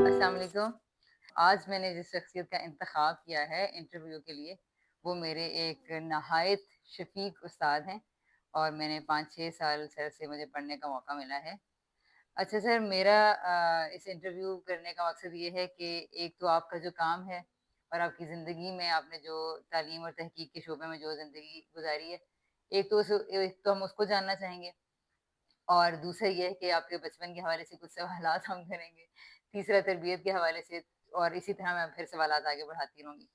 अस्सलाम वालेकुम। आज मैंने जिस शख्सियत का इंतख़ाब किया है इंटरव्यू के लिए, वो मेरे एक नहायत शफ़ीक उस्ताद हैं और मैंने 5-6 साल सर से मुझे पढ़ने का मौका मिला है। अच्छा सर, मेरा इस इंटरव्यू करने का मकसद ये है कि एक तो आपका जो काम है और आपकी ज़िंदगी में आपने जो तालीम और तहकीक के शोबे में जो ज़िंदगी गुज़ारी है, एक तो हम उसको जानना चाहेंगे और दूसरा ये है कि आपके बचपन के हवाले से कुछ सवालात हम करेंगे। तीसरा तरबियत के हवाले से और इसी तरह मैं फिर सवालात आगे बढ़ाती रहूँगी।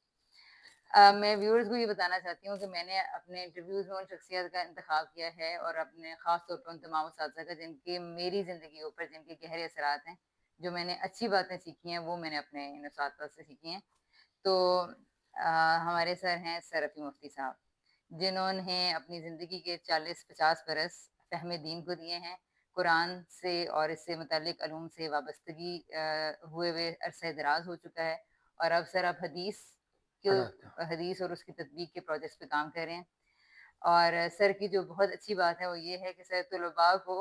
मैं व्यूअर्स को ये बताना चाहती हूँ कि मैंने अपने इंटरव्यूज़ में उन शख्सियत का इंतखाब किया है और अपने ख़ास तौर पे उन तमाम उस्ताज़ा का जिनके मेरी ज़िंदगी के ऊपर जिनके गहरे असरात हैं। जो मैंने अच्छी बातें सीखी हैं, वो मैंने अपने इन उस्ताद से सीखी हैं। तो हमारे सर हैं सर रफ़ी मुफ्ती साहब, जिन्होंने अपनी ज़िंदगी के 40-50 बरस फ़हम दीन को दिए हैं। कुरान से और इससे मुतल्लिक़ अलूम से वाबस्तगी हुए हुए अरसे दराज़ हो चुका है और अब सर आप पढ़ाता हूँ। हदीस और उसकी तत्बीक के प्रोजेक्ट्स पे काम कर रहे हैं। और सर की जो बहुत अच्छी बात है वो ये है कि सर तुलबा को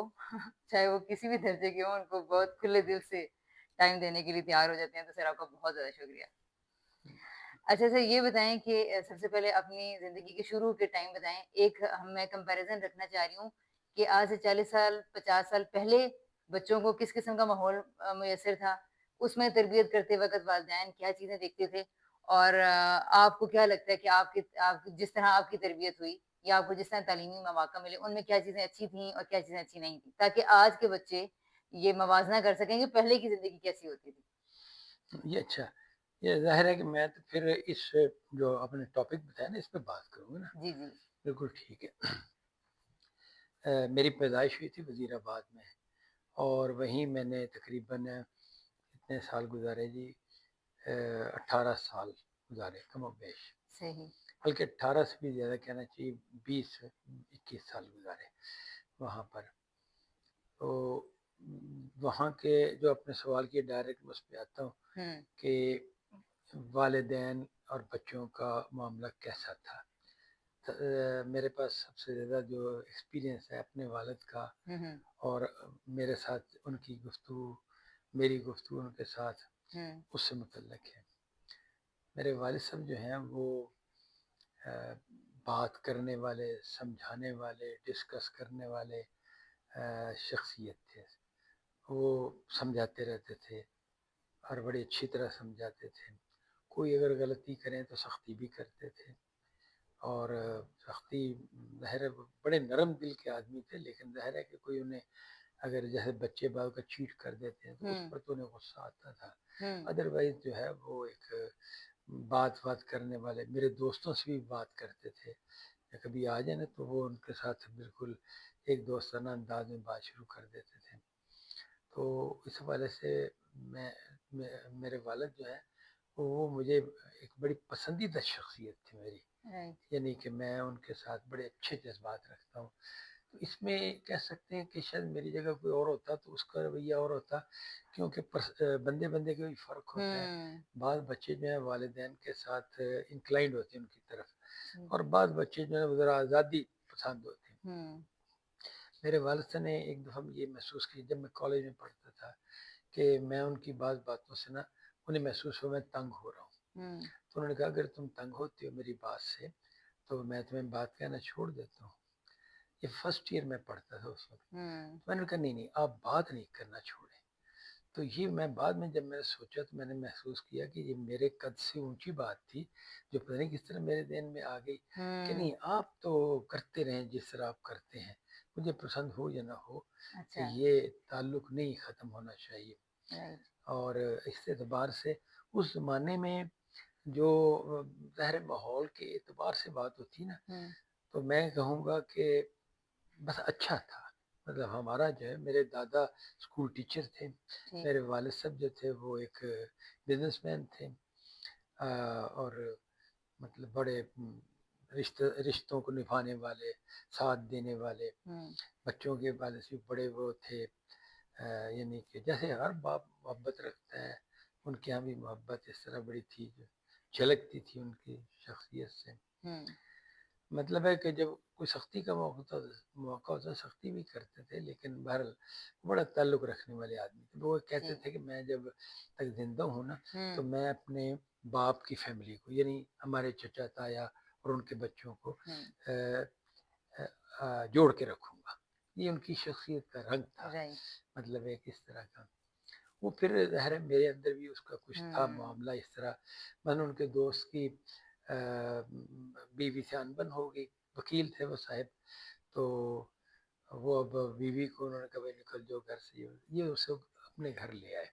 चाहे वो किसी भी दर्जे के हों, उनको बहुत खुले दिल से टाइम देने के लिए तैयार हो जाते हैं। तो सर आपका बहुत ज़्यादा शुक्रिया। अच्छा सर ये बताएँ कि सबसे पहले अपनी ज़िंदगी के शुरू के टाइम बताएँ। एक मैं कंपैरिज़न रखना चाह रही हूँ कि आज से 40 साल, 50 साल पहले बच्चों को किस किस्म का माहौल मुयस्सर था? उसमें तरबियत करते वक़्त वालिदैन क्या चीज़ें देखते थे? और आपको क्या लगता है कि आप जिस तरह आपकी तरबियत हुई या आपको जिस तरह तालीमी मौक़ा मिले, उनमें क्या चीज़ें अच्छी थीं और क्या चीज़ें अच्छी नहीं थीं? ताकि आज के बच्चे ये मवाज़ना कर सकें कि पहले की ज़िंदगी कैसी होती थी? ये अच्छा, ये ज़ाहिर है कि मैं तो फिर इस जो आपने टॉपिक बताया ना, इस पे बात करूँगा ना, जी, जी। बिल्कुल ठीक है। मेरी पैदाइश हुई थी वज़ीराबाद में और वहीं मैंने तकरीबन कितने साल गुज़ारे जी, 18 साल गुज़ारे कमोबेश, सही। बल्कि 18 से भी ज़्यादा कहना चाहिए, 20-21 साल गुज़ारे वहाँ पर। तो वहाँ के जो आपने सवाल किए, डायरेक्ट मैं उस पे आता हूँ हुँ। कि वालिदैन और बच्चों का मामला कैसा था। मेरे पास सबसे ज़्यादा जो एक्सपीरियंस है अपने वालिद का हुँ, हुँ। और मेरे साथ उनकी गुफ्तगू, मेरी गुफ्तगू उनके साथ, हुँ। उससे मुतल्लिक है। मेरे वालिद साहब जो हैं वो अ, बात करने वाले, समझाने वाले, डिस्कस करने वाले शख्सियत थे। वो समझाते रहते थे और बड़ी अच्छी तरह समझाते थे। कोई अगर गलती करें तो सख्ती भी करते थे और सख्ती, ज़ाहिर है बड़े नरम दिल के आदमी थे, लेकिन ज़ाहिर है कि कोई उन्हें अगर जैसे बच्चे बाल का चीट कर देते हैं तो उस हुँ, पर तो उन्हें गुस्सा आता था। हुँ। अदरवाइज़ जो है वो एक बात-वात करने वाले, मेरे दोस्तों से भी बात करते थे। या कभी आ जाए ना तो वो उनके साथ बिल्कुल एक दोस्ताना अंदाज में बात शुरू कर देते थे। तो इस हवाले से मेरे वालिद जो हैं वो मुझे एक बड़ी पसंदीदा शख्सियत थी मेरी, राइट। यानी कि मैं उनके साथ बड़े अच्छे जज़्बात रखता हूँ। तो इसमें कह सकते हैं कि शायद मेरी जगह कोई और होता तो उसका रवैया और होता, क्योंकि बंदे-बंदे का भी फ़र्क होता है। हुँ, बाज़ बच्चे जो हैं वालिदैन के साथ इंक्लाइंड होते हैं उनकी तरफ, हुँ, और बाज़ बच्चे जो हैं वो ज़रा आज़ादी पसंद होते हैं। हुँ, मेरे वालिद साहब ने एक दफ़ा ये महसूस किया जब मैं कॉलेज में पढ़ता था कि मैं उनकी बातों से ना, उन्हें महसूस हुआ मैं तंग हो रहा हूँ। हुँ, तो उन्होंने कहा अगर तुम तंग होती हो मेरी बात से तो मैं तुम्हें बात कहना छोड़ देता हूँ। ये फर्स्ट ईयर में पढ़ता था उस वक़्त। हुँ, तो मैंने कहा नहीं, आप बात नहीं करना छोड़ें। तो ये मैं बाद में जब मैंने सोचा तो मैंने महसूस किया कि ये मेरे कद से ऊँची बात थी, जो पता नहीं किस तरह मेरे ज़हन में आ गई कि नहीं, हुँ। आप तो करते रहें जिस तरह आप करते हैं। मुझे पसंद हो या ना हो, अच्छा, ये ताल्लुक नहीं ख़त्म होना चाहिए। राइट। और इस एतबार से उस ज़माने में जो ज़ाहिर है माहौल के एतबार से बात होती है ना, हुँ, तो मैं कहूँगा कि बस अच्छा था। मतलब हमारा जो है, मेरे दादा स्कूल टीचर थे, ठीक। मेरे वालिद साहब जो थे वो एक बिज़नेसमैन थे, और मतलब बड़े रिश्तों को निभाने वाले, साथ देने वाले, हुँ, बच्चों के वाले से बड़े वो थे, यानी कि जैसे हर बाप मोहब्बत रखता है, उनके यहाँ भी मोहब्बत इस तरह बड़ी थी जो झलकती थी उनकी शख्सियत से। हुँ, मतलब है कि जब कोई सख्ती का मौका होता सख्ती भी करते थे, लेकिन बहरहाल बड़ा ताल्लुक़ रखने वाले आदमी थे। वो कहते जी। थे कि मैं जब तक ज़िंदा हूँ ना, तो हुँ, मैं अपने बाप की फ़ैमिली को, यानी हमारे चचा, ताया और उनके बच्चों को हुँ, जोड़ के रखूँगा। ये उनकी शख्सियत का रंग था, राइट। मतलब एक इस तरह का। वो फिर ज़ाहिर है मेरे अंदर भी उसका कुछ था हुँ, मामला इस तरह। मैंने उनके दोस्त की बीवी से अनबन हो गई, वकील थे वो साहब, तो वो अब बीवी को उन्होंने कहा भाई निकल जाओ घर से, ये उसे अपने घर ले आए,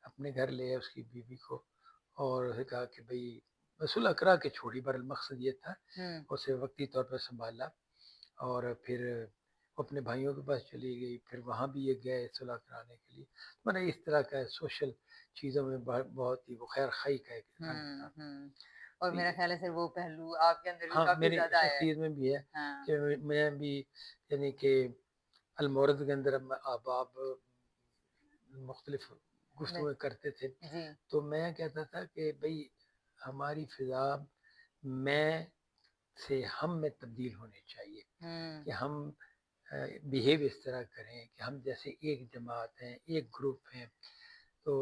अपने घर ले आए उसकी बीवी को, और उसे कहा कि भाई सुलह करा के छोड़ी, बहरहाल मकसद ये था, हुँ, उसे वक्ती तौर पर संभाला, और फिर वो अपने भाइयों के पास चली गई, फिर वहाँ भी ये गए सुलह कराने के लिए। मैंने इस तरह का सोशल चीज़ों में बहुत ही वो खैर खाई का एक रंग हुँ, था। हुँ। और तो मेरा ये ख़्याल है फिर वो पहलू आपके अंदर भी हाँ, काफ़ी मेरी ज़्यादा आया है। शख्सियत में भी है हाँ, कि मैं भी, यानी कि अलमोरद के अंदर हम आप मुख्तलिफ मैं गुफ्तगू करते थे, जी। तो मैं कहता था कि भई हमारी फ़िज़ा मैं से हम में तब्दील होनी चाहिए, हुँ, कि हम बिहेव इस तरह करें कि हम जैसे एक जमात हैं, एक ग्रुप हैं। तो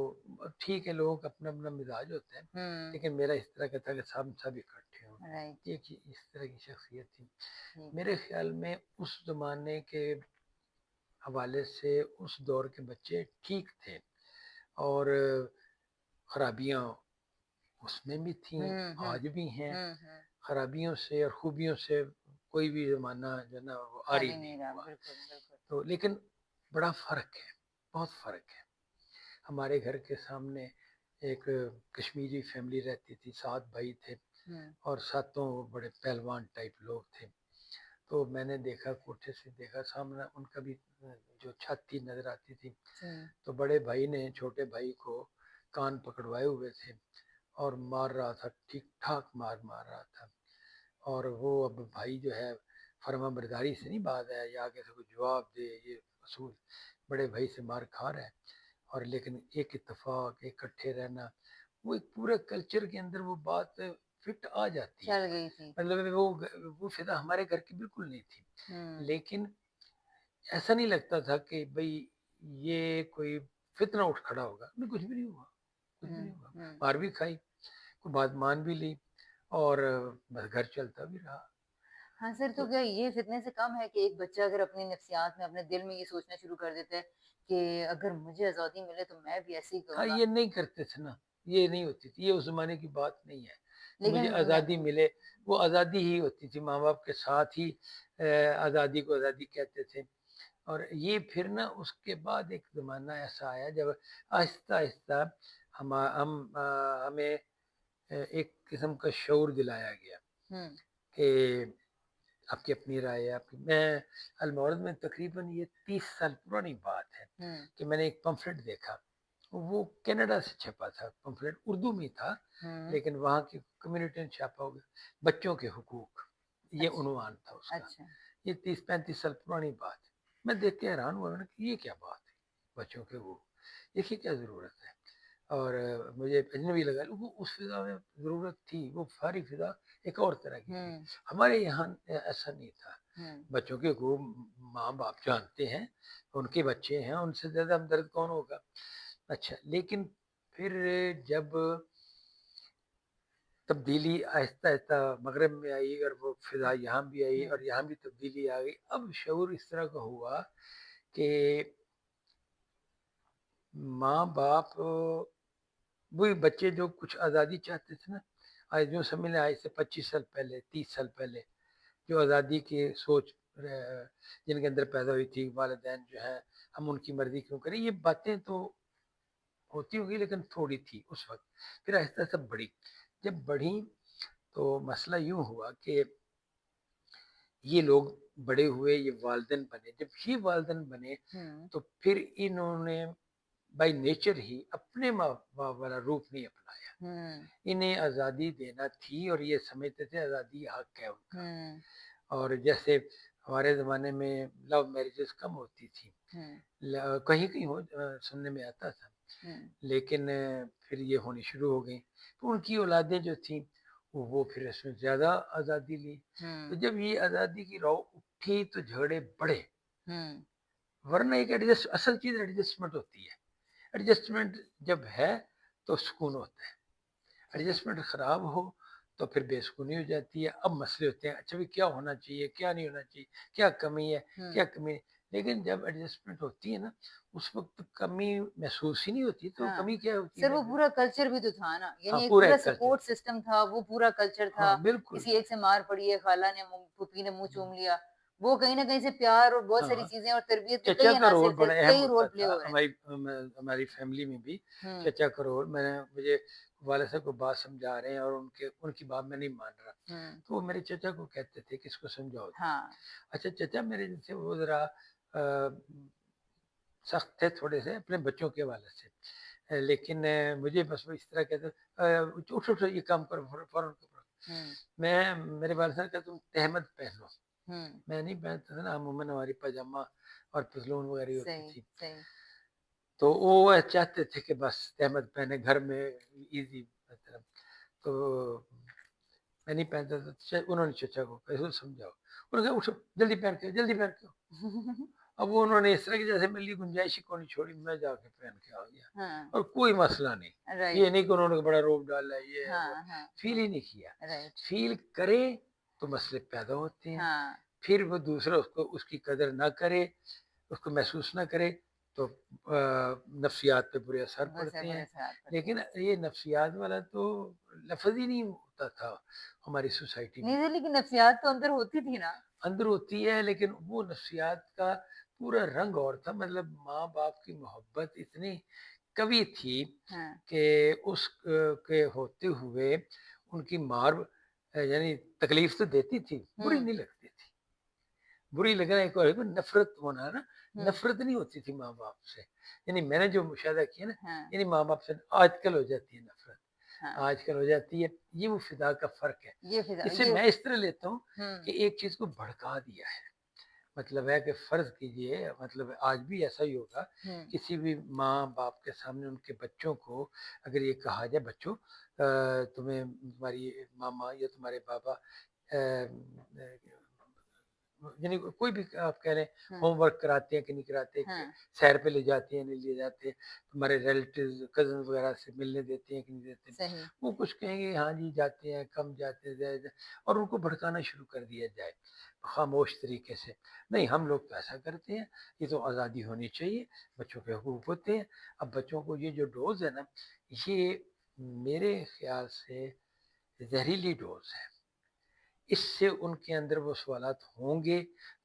ठीक है, लोगों का अपना-अपना मिज़ाज होता है, हुँ, लेकिन मेरा इस तरह का था कि हम सब इकट्ठे हों। राइट, एक इस तरह की शख्सियत थी। ठीक मेरे है। ख़्याल में उस ज़माने के हवाले से उस दौर के बच्चे ठीक थे, और खराबियाँ उसमें भी थीं, हुँ, हुँ, आज भी हैं। हुँ, हुँ। खराबियों से और खूबियों से कोई भी ज़माना जो है ना वो आरी खाली नहीं नहीं रहा, हुआ। बिल्कुल, बिल्कुल। तो लेकिन बड़ा फ़र्क है, बहुत फ़र्क है। हमारे घर के सामने एक कश्मीरी फैमिली रहती थी, 7 भाई थे, हुँ, और सातों बड़े पहलवान टाइप लोग थे। तो मैंने देखा, कोठे से देखा, सामने उनका भी जो छत थी नज़र आती थी। जी, तो बड़े भाई ने छोटे भाई को कान पकड़वाए हुए थे और मार रहा था, ठीक-ठाक मार मार रहा था। और वो अब भाई जो है फर्माबरदारी से नहीं बात है, या आगे से कोई जवाब दे, ये असूल बड़े भाई से मार खा रहा है। और लेकिन एक इत्तेफाक, इकट्ठे रहना, वो एक पूरे कल्चर के अंदर वो बात फिट आ जाती है। चल गई थी। मतलब वो फ़िज़ा हमारे घर की बिल्कुल नहीं थी। हुँ, लेकिन ऐसा नहीं लगता था कि भई ये कोई फितना उठ खड़ा होगा, नहीं कुछ भी नहीं हुआ, कुछ भी हुँ, नहीं हुआ। हुँ। मार भी खाई, कोई बात मान भी ली, और बस घर चलता भी रहा। हाँ सर, तो तो क्या ये फितने से कम है कि एक बच्चा अगर अपनी नफ्सियात में, अपने दिल में ये सोचना शुरू कर देता है कि अगर मुझे आज़ादी मिले तो मैं भी ऐसे ही हाँ, करूँगा। ये नहीं करते थे ना, ये नहीं होती थी, ये उस ज़माने की बात नहीं है। मुझे लेकिन मैं आज़ादी मिले, वो आज़ादी ही होती थी, माँ-बाप के साथ ही आज़ादी को आज़ादी कहते थे। और ये फिर ना उसके बाद एक ज़माना ऐसा आया जब आहिस्ता-आहिस्ता हमें एक किस्म का शऊर दिलाया गया हुँ, कि आपकी अपनी राय है, आपकी मैं अलमोरद में तकरीबन ये 30 साल पुरानी बात है हुँ, कि मैंने एक पम्फलेट देखा। वो कनाडा से छपा था, पम्फलेट उर्दू में था, हुँ, लेकिन वहाँ की कम्युनिटी ने छापा होगा, बच्चों के हुकूक, ये अच्छा, उन्वान था उसका। अच्छा। ये 30-35 साल पुरानी बात है। मैं देख के हैरान हुआ, मैंने कहा ये क्या बात है? बच्चों के वो, देखिए क्या ज़रूरत है? और मुझे अजनबी लगा, वो उस फ़िज़ा में ज़रूरत थी, वो सारी फ़िज़ा एक और तरह की थी। हुँ, हमारे यहाँ ऐसा नहीं था। हुँ, बच्चों के खूब माँ-बाप जानते हैं, उनके बच्चे हैं, उनसे ज़्यादा हमदर्द कौन होगा? अच्छा, लेकिन फिर जब तब्दीली आहिस्ता-आहिस्ता मग़रिब में आई, और वो फ़िज़ा यहाँ भी आई, हुँ, और यहाँ भी तब्दीली आ गई। अब शऊर इस तरह का हुआ कि माँ-बाप वही बच्चे जो कुछ आज़ादी चाहते थे ना, आज जो समझ लें आज से 25 साल पहले, 30 साल पहले जो आज़ादी की सोच जिनके अंदर पैदा हुई थी, वालिदैन जो हैं, हम उनकी मर्ज़ी क्यों करें, ये बातें तो होती होंगी लेकिन थोड़ी थी उस वक़्त। फिर आहिस्ता-आहिस्ता बढ़ी। जब बढ़ी तो मसला यूँ हुआ कि ये लोग बड़े हुए, ये वालिदैन बने। जब ये वालिदैन बने, हुँ, तो फिर इन्होंने बाय नेचर ही अपने माँ-बाप वाला रूप नहीं अपनाया। हुँ, इन्हें आज़ादी देना थी, और ये समझते थे आज़ादी हक है उनका। हुँ, और जैसे हमारे ज़माने में लव मैरिजेस कम होती थी, हुँ, कहीं-कहीं सुनने में आता था, हुँ, लेकिन फिर ये होनी शुरू हो गई। तो उनकी औलादें जो थीं, वो फिर इसमें ज़्यादा आज़ादी ली। तो हुँ, जब ये आज़ादी की रौ उठी तो झगड़े बढ़े, हुँ, वरना एक एडजस्ट असल चीज़ एडजस्टमेंट होती है। एडजस्टमेंट जब है तो सुकून होता है। ठीक है। एडजस्टमेंट खराब हो तो फिर बेसुकूनी हो जाती है। अब मसले होते हैं, अच्छा भाई क्या होना चाहिए, क्या नहीं होना चाहिए, क्या कमी है, हुँ, क्या कमी है। लेकिन जब एडजस्टमेंट होती है ना, उस वक़्त कमी महसूस ही नहीं होती, तो हाँ। कमी क्या होती है सर वो फिर? पूरा कल्चर भी तो था ना, हाँ, यानी एक पूरा पूरा एक कल्चर। सपोर्ट सिस्टम था, वो पूरा कल्चर था। हाँ, बिल्कुल। किसी एक से मार पड़ी है, खाला ने मुँह फूफी ने मुँह चूम लिया। वो कहीं न कहीं से प्यार और बहुत सारी हाँ, चीज़ें और तरबियत के चचा कई का रोल अनासिर थे, बड़ा अहम कई रोल होता प्ले था हो रहे थे। हमारी फैमिली में भी। हुँ, चचा का रोल, मुझे वाले साहब को बात समझा रहे हैं और उनकी बात मैं नहीं मान रहा। हुँ, तो वो मेरे चचा को कहते थे कि इसको समझाओ तुम। हाँ, अच्छा चचा मेरे जैसे वो ज़रा सख्त थे थोड़े से अपने बच्चों के हवाले से। लेकिन मुझे बस वो इस तरह कहते उठो उठो ये काम करो फ़ौरन करो। हुँ, मेरे वाले साहब कहते तुम तहमद पहनो। हुँ, मैं नहीं पहनता था ना, अमूमन हमारी पजामा और पतलून वगैरह होती सही, थी। सही। तो वो चाहते थे कि बस तहमद पहने घर में ईज़ी मतलब। तो मैं नहीं पहनता था, उन्होंने चचा को कहा इसको समझाओ। उन्होंने कहा उठो जल्दी पहन के आओ, जल्दी पहन के आओ। अब वो उन्होंने इस तरह की जैसे मेरे लिए गुंजाइश ही कोई नहीं छोड़ी, मैं जाके पहन के आ गया हाँ, और कोई मसला नहीं। राइट। ये नहीं कि उन्होंने बड़ा रोब डाला है, ये है, वो है, हाँ, हाँ, फ़ील हाँ, ही नहीं किया। राइट। फ़ील करे तो मसले पैदा होते हैं, हाँ, फिर वो दूसरा उसको उसकी कदर ना करे, उसको महसूस ना करे तो नफ्सियात पे बुरे असर बुरे पड़ते बुरे हैं। असरात पड़ते लेकिन हैं। ये नफ्सियात वाला तो लफ़्ज़ ही नहीं होता था हमारी सोसाइटी में। नहीं, नहीं लेकिन नफ़्सियात तो अंदर होती थी ना। अंदर होती है लेकिन वो नफ्सियात का पूरा रंग और था, मतलब माँ-बाप की मोहब्बत इतनी कवी थी हाँ, कि उस के होते हुए उनकी मार यानी तकलीफ़ तो देती थी, बुरी हुँ, नहीं लगती थी। बुरी लगना एक और है, नफ़रत होना ना, हुँ, नफ़रत नहीं होती थी माँ-बाप से। यानी मैंने जो मुशाहिदा किया ना, हाँ, यानी माँ-बाप से आजकल हो जाती है नफ़रत, हाँ, आजकल हो जाती है, ये वो फ़िदा का फ़र्क है। ये फ़िज़ा इसे ये मैं इस तरह लेता हूँ हुँ, कि एक चीज़ को भड़का दिया है। मतलब है कि फ़र्ज़ कीजिए, मतलब आज भी ऐसा ही होगा, हुँ, किसी भी माँ-बाप के सामने उनके बच्चों को अगर ये कहा जाए बच्चों तुम्हें तुम्हारी मामा या तुम्हारे पापा यानी कोई भी आप कह लें हुँ, होमवर्क कराते हैं कि नहीं कराते, कि हाँ, सैर पे ले जाते हैं, नहीं ले जाते, तुम्हारे रिलेटिव्स कज़िन्स वगैरह से मिलने देते हैं कि नहीं देते। सही। वो कुछ कहेंगे हाँ जी जाते हैं, कम जाते हैं, ज़्यादा और उनको भड़काना शुरू कर दिया जाए, खामोश तरीके से। नहीं हम लोग तो ऐसा करते हैं, ये तो आज़ादी होनी चाहिए, बच्चों के हकूक़ होते हैं। अब बच्चों को ये जो डोज़ है ना, ये मेरे ख़्याल से ज़हरीली डोज़ है। इससे उनके अंदर वो सवालात होंगे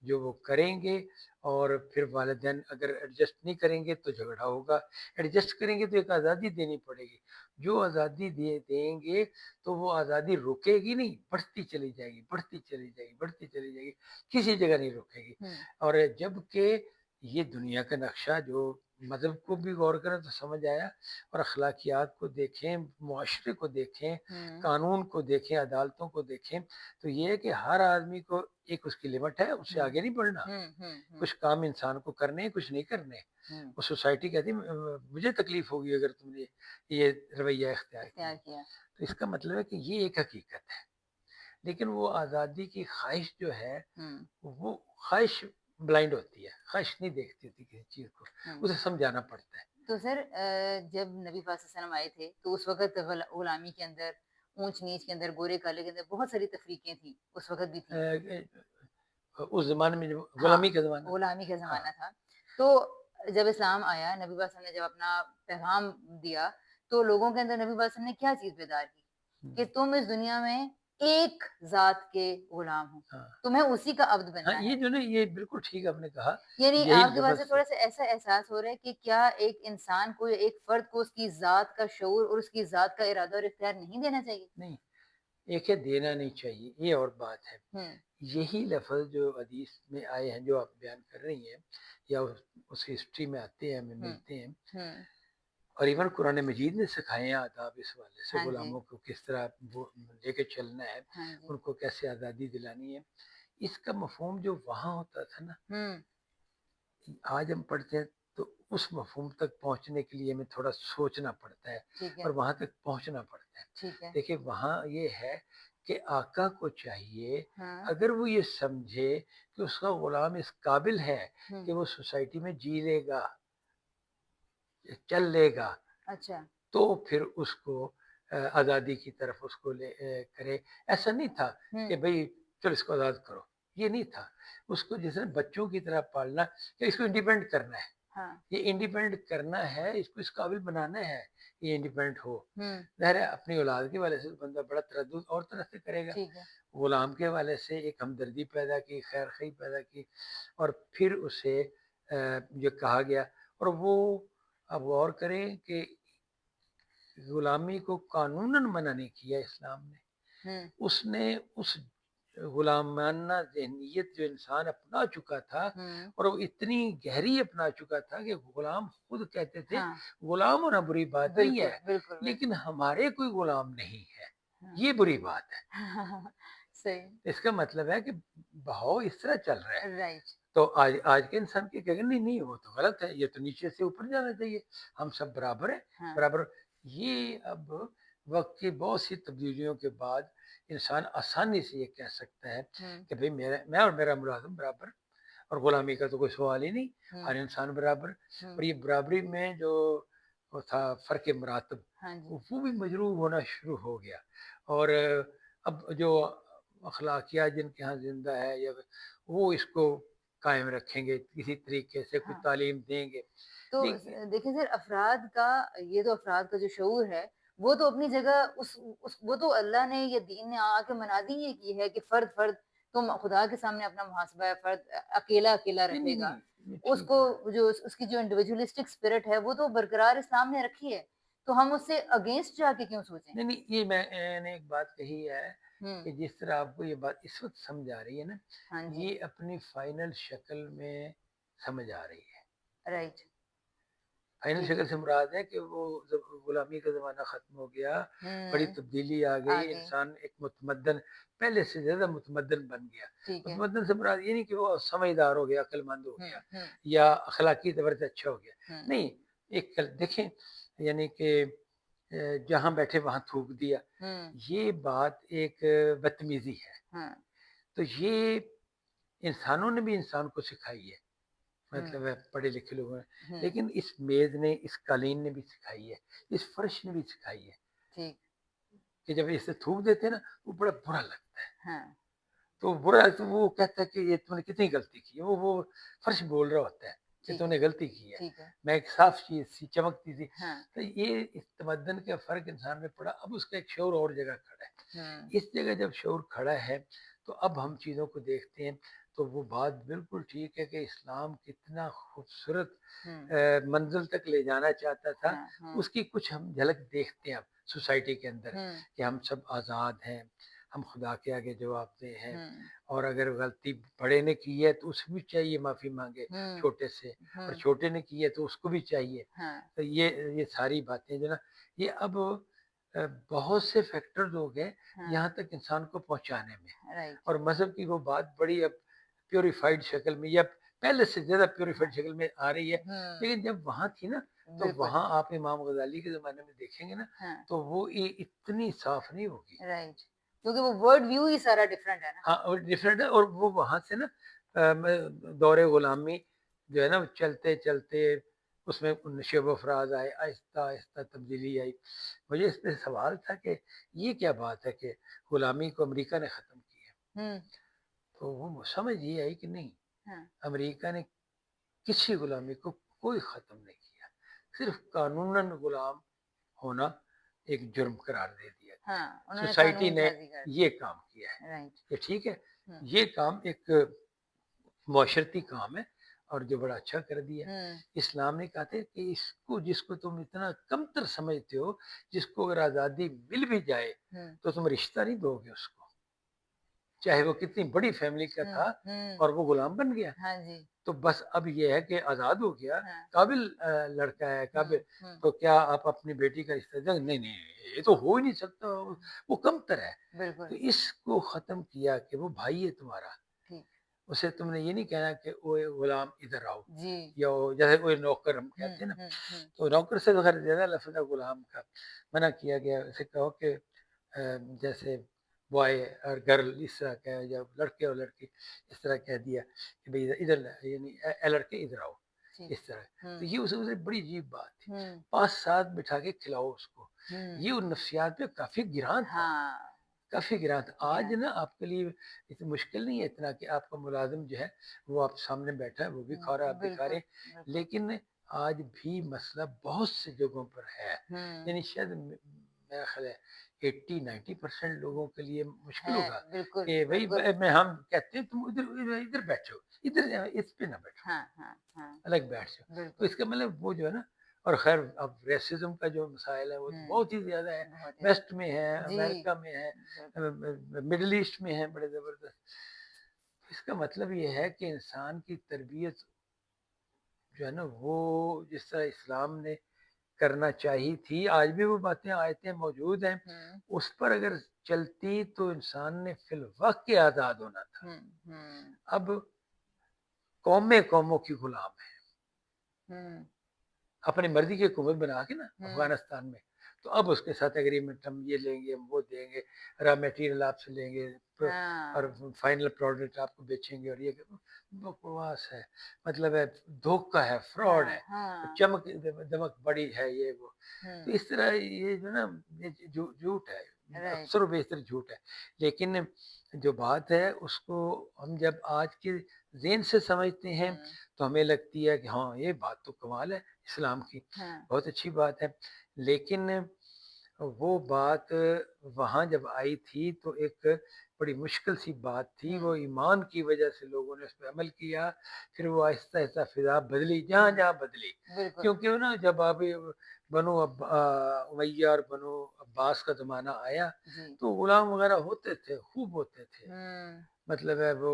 जो वो करेंगे और फिर वालिदैन अगर एडजस्ट नहीं करेंगे तो झगड़ा होगा, एडजस्ट करेंगे तो एक आज़ादी देनी पड़ेगी। जो आज़ादी दे देंगे तो वो आज़ादी रुकेगी नहीं, बढ़ती चली जाएगी, बढ़ती चली जाएगी, बढ़ती चली जाएगी, किसी जगह नहीं रुकेगी। हुँ, और जबकि ये दुनिया का नक्शा जो मज़हब को भी गौर करें तो समझ आया और अखलाकियात को देखें, मुआशरे को देखें, हुँ, कानून को देखें, अदालतों को देखें, तो ये है कि हर आदमी को एक उसकी लिमिट है, उससे हुँ, आगे नहीं बढ़ना। हुँ, हुँ, हुँ, कुछ काम इंसान को करने हैं, कुछ नहीं करने। हुँ, वो सोसाइटी कहती है मुझे तकलीफ़ होगी अगर तुमने ये रवैया इख्तियार इख्तियार किया। किया। तो इसका मतलब है कि ये एक हकीकत है। लेकिन वो आज़ादी की ख़्वाहिश जो है, हुँ, वो ख़्वाहिश ब्लाइंड होती है, ख़्वाहिश नहीं देखती होती किसी चीज़ को, हुँ। उसे समझाना पड़ता है। तो सर जब नबी पाक सल्लल्लाहु अलैहि वसल्लम आए थे, तो उस वक़्त गुलामी के अंदर, ऊँच-नीच के अंदर, गोरे-काले के अंदर बहुत सारी तफ़रीक़ें थी, उस वक़्त भी अ, थी। उस ज़माने में जो हाँ, गुलामी का ज़माना था। गुलामी का हाँ, ज़माना था। तो जब इस्लाम आया, नबी पाक सल्लल्लाहु अलैहि वसल्लम ने जब अपना पैगाम दिया, तो लोगों के अंदर नबी पाक सल्लल्लाहु अलैहि वसल्लम ने क्या चीज़ बेदार की हुँ, कि तुम इस दुनिया में एक ज़ात के गुलाम हो, हाँ। तुम्हें उसी का अब्द हाँ, बनना ये है। जो ना ये बिल्कुल ठीक आपने कहा, यानी यही आपकी बात से लफ़्ज़ थोड़ा-सा ऐसा एहसास हो रहा है कि क्या एक इंसान को, एक फ़र्द को उसकी ज़ात का शऊर और उसकी ज़ात का इरादा और इख्तियार नहीं देना चाहिए? नहीं, एक है देना नहीं चाहिए, ये और बात है। हुँ, यही लफ़्ज़ जो हदीस में आए हैं, जो आप बयान कर रही हैं या उस हिस्ट्री में आते हैं, हमें हुँ, मिलते हैं हुँ। और इवन कुरान मजीद ने सिखाए हैं आदाब इस हवाले से, हाँ जी, गुलामों को किस तरह वो लेके चलना है, हाँ जी। उनको कैसे आज़ादी दिलानी है। इसका मफ़हूम जो वहाँ होता था ना, हुँ, आज हम पढ़ते हैं तो उस मफ़हूम तक पहुँचने के लिए हमें थोड़ा सोचना पड़ता है ठीक और है, वहाँ तक पहुँचना पड़ता है। ठीक है। देखिए वहाँ ये है कि आका को चाहिए, हाँ, अगर वो ये समझे कि उसका ग़ुलाम इस काबिल है हुँ, कि वो सोसाइटी में जी लेगा, चल लेगा, अच्छा, तो फिर उसको आज़ादी की तरफ उसको करे। ऐसा नहीं था हुँ, कि भई चलो इसको आज़ाद करो, ये नहीं था। उसको जैसे बच्चों की तरह पालना कि इसको इंडिपेंडेंट करना है। हाँ, ये इंडिपेंडेंट करना है, इसको इस काबिल बनाना है, ये इंडिपेंडेंट हो। हुँ, ज़ाहिर है अपनी औलाद के हवाले से तो बंदा बड़ा तरद्दुद और तरह से करेगा। ठीक है, ग़ुलाम के हवाले से एक हमदर्दी पैदा की, खैर-ख़्वाही पैदा की और फिर उसे ये कहा गया और वो आप गौर करें कि ग़ुलामी को कानूनन मना नहीं किया इस्लाम ने। हुँ, उसने उस गुलामाना ज़हनियत जो इंसान अपना चुका था हुँ, और वो इतनी गहरी अपना चुका था कि गुलाम खुद कहते थे, हाँ, गुलाम होना बुरी बात नहीं बिल्कुल, है, बिल्कुल, लेकिन बिल्कुल, हमारे कोई गुलाम नहीं है, हाँ। ये बुरी बात है। सही, इसका मतलब है कि बहाव इस तरह चल रहा है। राइट, तो आज आज के इंसान के कहेंगे नहीं, नहीं वो तो गलत है, ये तो नीचे से ऊपर जाना चाहिए, हम सब बराबर हैं, हाँ, बराबर। ये अब वक़्त की बहुत सी तब्दीलियों के बाद इंसान आसानी से ये कह सकता है हुँ, कि भई मेरा मैं और मेरा मुलाज़िम बराबर और ग़ुलामी का तो कोई सवाल ही नहीं, हुँ, हर इंसान बराबर। हुँ, और ये बराबरी में जो वो था फ़र्क मरातब, हाँ जी, वो भी मजरूह होना शुरू हो गया और अब जो अखलाकियात जिनके यहाँ ज़िंदा है या वो इसको कायम रखेंगे, किसी तरीके से कोई हाँ। तालीम देंगे। तो लेकिन देखिए सर अफ़राद का ये तो अफ़राद का जो शऊर है, वो तो अपनी जगह उस वो तो अल्लाह ने या दीन ने आके मनादी ही की है कि फ़र्द-फ़र्द तुम खुदा के सामने अपना मुहासबा है, फ़र्द अकेला-अकेला नहीं, नहीं, रखेगा। नहीं, ये ठीक उसको है। जो उसकी जो इंडिविजुअलिस्टिक स्पिरिट है, वो तो बरकरार इस्लाम ने रखी है। तो हम उससे अगेंस्ट जाके क्यों सोचें? नहीं, नहीं, ये मैंने एक बात कही है हुँ, कि जिस तरह आपको ये बात इस वक़्त समझ आ रही है ना, हाँ जी, ये अपनी फ़ाइनल शक्ल में समझ आ रही है। राइट, फाइनल ठीक शक्ल है। से मुराद है कि वो जब गुलामी का ज़माना ख़त्म हो गया, बड़ी हुँ, तब्दीली आ गई, आगे, इंसान एक मुतमद्दन पहले से ज़्यादा मुतमद्दन बन गया। ठीक है। मुतमद्दन से मुराद ये नहीं कि वो समझदार हो गया, अक्लमंद हो हुँ, गया हुँ, या अखलाकी एतबार से अच्छा हो गया। हुँ, नहीं, एक कल देखें यानी कि जहाँ बैठे वहाँ थूक दिया, हुँ, ये बात एक बदतमीज़ी है। हाँ, तो ये इंसानों ने भी इंसान को सिखाई है। हुँ, मतलब है पढ़े-लिखे लोगों ने। हुँ, लेकिन इस मेज़ ने, इस कालीन ने भी सिखाई है, इस फर्श ने भी सिखाई है ठीक, कि जब इसे थूक देते हैं ना, वो बड़ा बुरा लगता है। हाँ, तो बुरा तो वो कहता है कि ये तूने कितनी गलती की है, वो फर्श बोल रहा होता है कि ठीक है, तूने गलती की है। ठीक है। मैं एक साफ चीज़ थी, चमकती थी। हाँ, तो ये इस तमद्दन का फ़र्क इंसान में पड़ा, अब उसका एक शऊर और जगह खड़ा है। हुँ, इस जगह जब शऊर खड़ा है, तो अब हम चीज़ों को देखते हैं, तो वो बात बिल्कुल ठीक है कि इस्लाम कितना खूबसूरत हुँ, मंज़िल तक ले जाना चाहता था, हाँ, हाँ, उसकी कुछ हम झलक देखते हैं अब सोसाइटी के अंदर हुँ, कि हम सब आज़ाद हैं, हम खुदा के आगे जवाबदेह हैं हुँ, और अगर गलती बड़े ने की है, तो उसे भी चाहिए माफ़ी माँगे हुँ, छोटे से और हुँ, छोटे ने की है, तो उसको भी चाहिए। हाँ, तो ये सारी बातें जो ना, ये अब बहुत से फैक्टर्स हो गए हाँ, यहाँ तक इंसान को पहुँचाने में राइट, और मज़हब की वो बात बड़ी अब प्यूरिफाइड शक्ल में या पहले से ज़्यादा प्यूरिफाइड हाँ, शक्ल में आ रही है। हुँ, लेकिन जब वहाँ थी ना, तो बिल्कुल, वहाँ आप इमाम गज़ाली के ज़माने में देखेंगे ना, हाँ, तो वो ये इतनी साफ़ नहीं होगी। राइट, क्योंकि वो वर्ड व्यू ही सारा डिफरेंट है ना। हाँ, और डिफरेंट है और वो वहाँ से ना दौरे गुलामी जो है ना वो चलते-चलते उसमें नशोब-फ़राज़ आए, आहिस्ता-आहिस्ता तब्दीली आई। मुझे इस पे सवाल था कि ये क्या बात है कि गुलामी को अमेरिका ने ख़त्म किया। हुँ, तो वो समझ ये आई कि नहीं, हाँ, अमेरिका ने किसी गुलामी को कोई ख़त्म नहीं किया। सिर्फ़ कानूनन गुलाम होना एक जुर्म करार दे दिया गया है। हाँ, उन्होंने सोसाइटी कानून ने साज़ी कर दी, ये काम किया है। राइट, ये ठीक है? हुँ, ये काम एक मुआशरती काम है और जो बड़ा अच्छा कर दिया। हुँ, इस्लाम ने कहा था कि इसको जिसको तुम इतना कमतर समझते हो, जिसको अगर आज़ादी मिल भी जाए, हुँ, तो तुम रिश्ता नहीं दोगे उसको। चाहे वो कितनी बड़ी फ़ैमिली का हुँ, था हुँ, और वो गुलाम बन गया। हाँ जी, तो बस अब ये है कि आज़ाद हो गया, हाँ, काबिल लड़का है, हुँ, काबिल हुँ, तो क्या आप अपनी बेटी का रिश्ता देंगे? नहीं, नहीं, ये तो हो ही नहीं सकता, वो कमतर है। बिल्कुल, तो इसको ख़त्म किया कि वो भाई है तुम्हारा। ठीक, उसे तुमने ये नहीं कहना कि ओए गुलाम इधर आओ, जी। या जैसे कोई नौकर हम हुँ, कहते हैं ना, हुँ, हुँ। तो नौकर से तो खैर ज़्यादा लफ़्ज़ है गुलाम का मना किया गया है। उसे कहो कि जैसे बॉय और गर्ल इस तरह कहे, या लड़के और लड़की इस तरह कह दिया कि भई इधर इधर यानी ए लड़के इधर आओ, जी। इस तरह। तो हुँ, ये उसे बड़ी अजीब बात थी। हुँ, 5 साथ बिठा के खिलाओ उसको। हुँ। ये उन नफ्सियात पे काफ़ी गिरान था। हाँ, काफ़ी गिरा था। आज गिरान। ना आपके लिए इतना मुश्किल नहीं है इतना कि आपका मुलाज़िम जो है, वो आप सामने बैठा है, वो भी खा रहा है, आप भी खा रहे बिल्कुल, हैं। बिल्कुल। लेकिन आज भी मसला बहुत सी जगहों पर है। हुँ, यानी शायद मेरा ख़्याल है 80-90% लोगों के लिए मुश्किल है, होगा बिल्कुल, कि भई बिल्कुल। मैं हम कहते हैं तुम इधर इधर इधर बैठो, इधर इस पे ना बैठो। हाँ, हाँ, हाँ, अलग बैठ जाओ। तो बिल्कुल। इसका मतलब वो जो है ना, और ख़ैर अब रेसिज़्म का जो मसाइल है वो तो हुँ, बहुत ही ज़्यादा है। बहुत ही वेस्ट में है, ज़्यादा। जी, अमेरिका में है, बिल्कुल। मिडल ईस्ट में है बड़े ज़बरदस्त। इसका मतलब ये है कि इंसान की तरबियत जो है ना, वो जिस तरह इस्लाम ने करना चाहिए थी, आज भी वो बातें आयतें मौजूद हैं। हुँ, उस पर अगर चलती तो इंसान ने फ़िल वक़्त आज़ाद होना था। हुँ, हुँ, अब कौमें कौमों की गुलाम हैं। हुँ, अपनी मर्ज़ी की हुकूमत बना के ना हुँ, अफ़गानिस्तान में, तो अब उसके साथ एग्रीमेंट हम ये लेंगे, हम वो देंगे, रॉ मटेरियल आपसे लेंगे, प और हाँ, फाइनल प्रोडक्ट आपको बेचेंगे, और ये बकवास है। मतलब है, धोखा है, फ्रॉड हाँ, है, हाँ, चमक दमक बड़ी है ये वो। तो हुँ, इस तरह ये जो ना, ये झूठ है, राइट। अक्सर व बेशतर झूठ है। लेकिन जो बात है उसको हम जब आज के ज़हन से समझते हैं, हुँ, तो हमें लगती है कि हाँ, ये बात तो कमाल है इस्लाम की, हाँ, बहुत अच्छी बात है। लेकिन वो बात वहाँ जब आई थी तो एक बड़ी मुश्किल सी बात थी, हुँ, वो ईमान की वजह से लोगों ने उस पे अमल किया, फिर वो आहिस्ता-आहिस्ता फ़िज़ा बदली, हुँ, जहाँ-जहाँ बदली। बिल्कुल। क्योंकि वो ना जब अब उमैया और बनु अब्बास का ज़माना आया, जी, तो गुलाम वग़ैरह होते थे, खूब होते थे। हुँ, मतलब है वो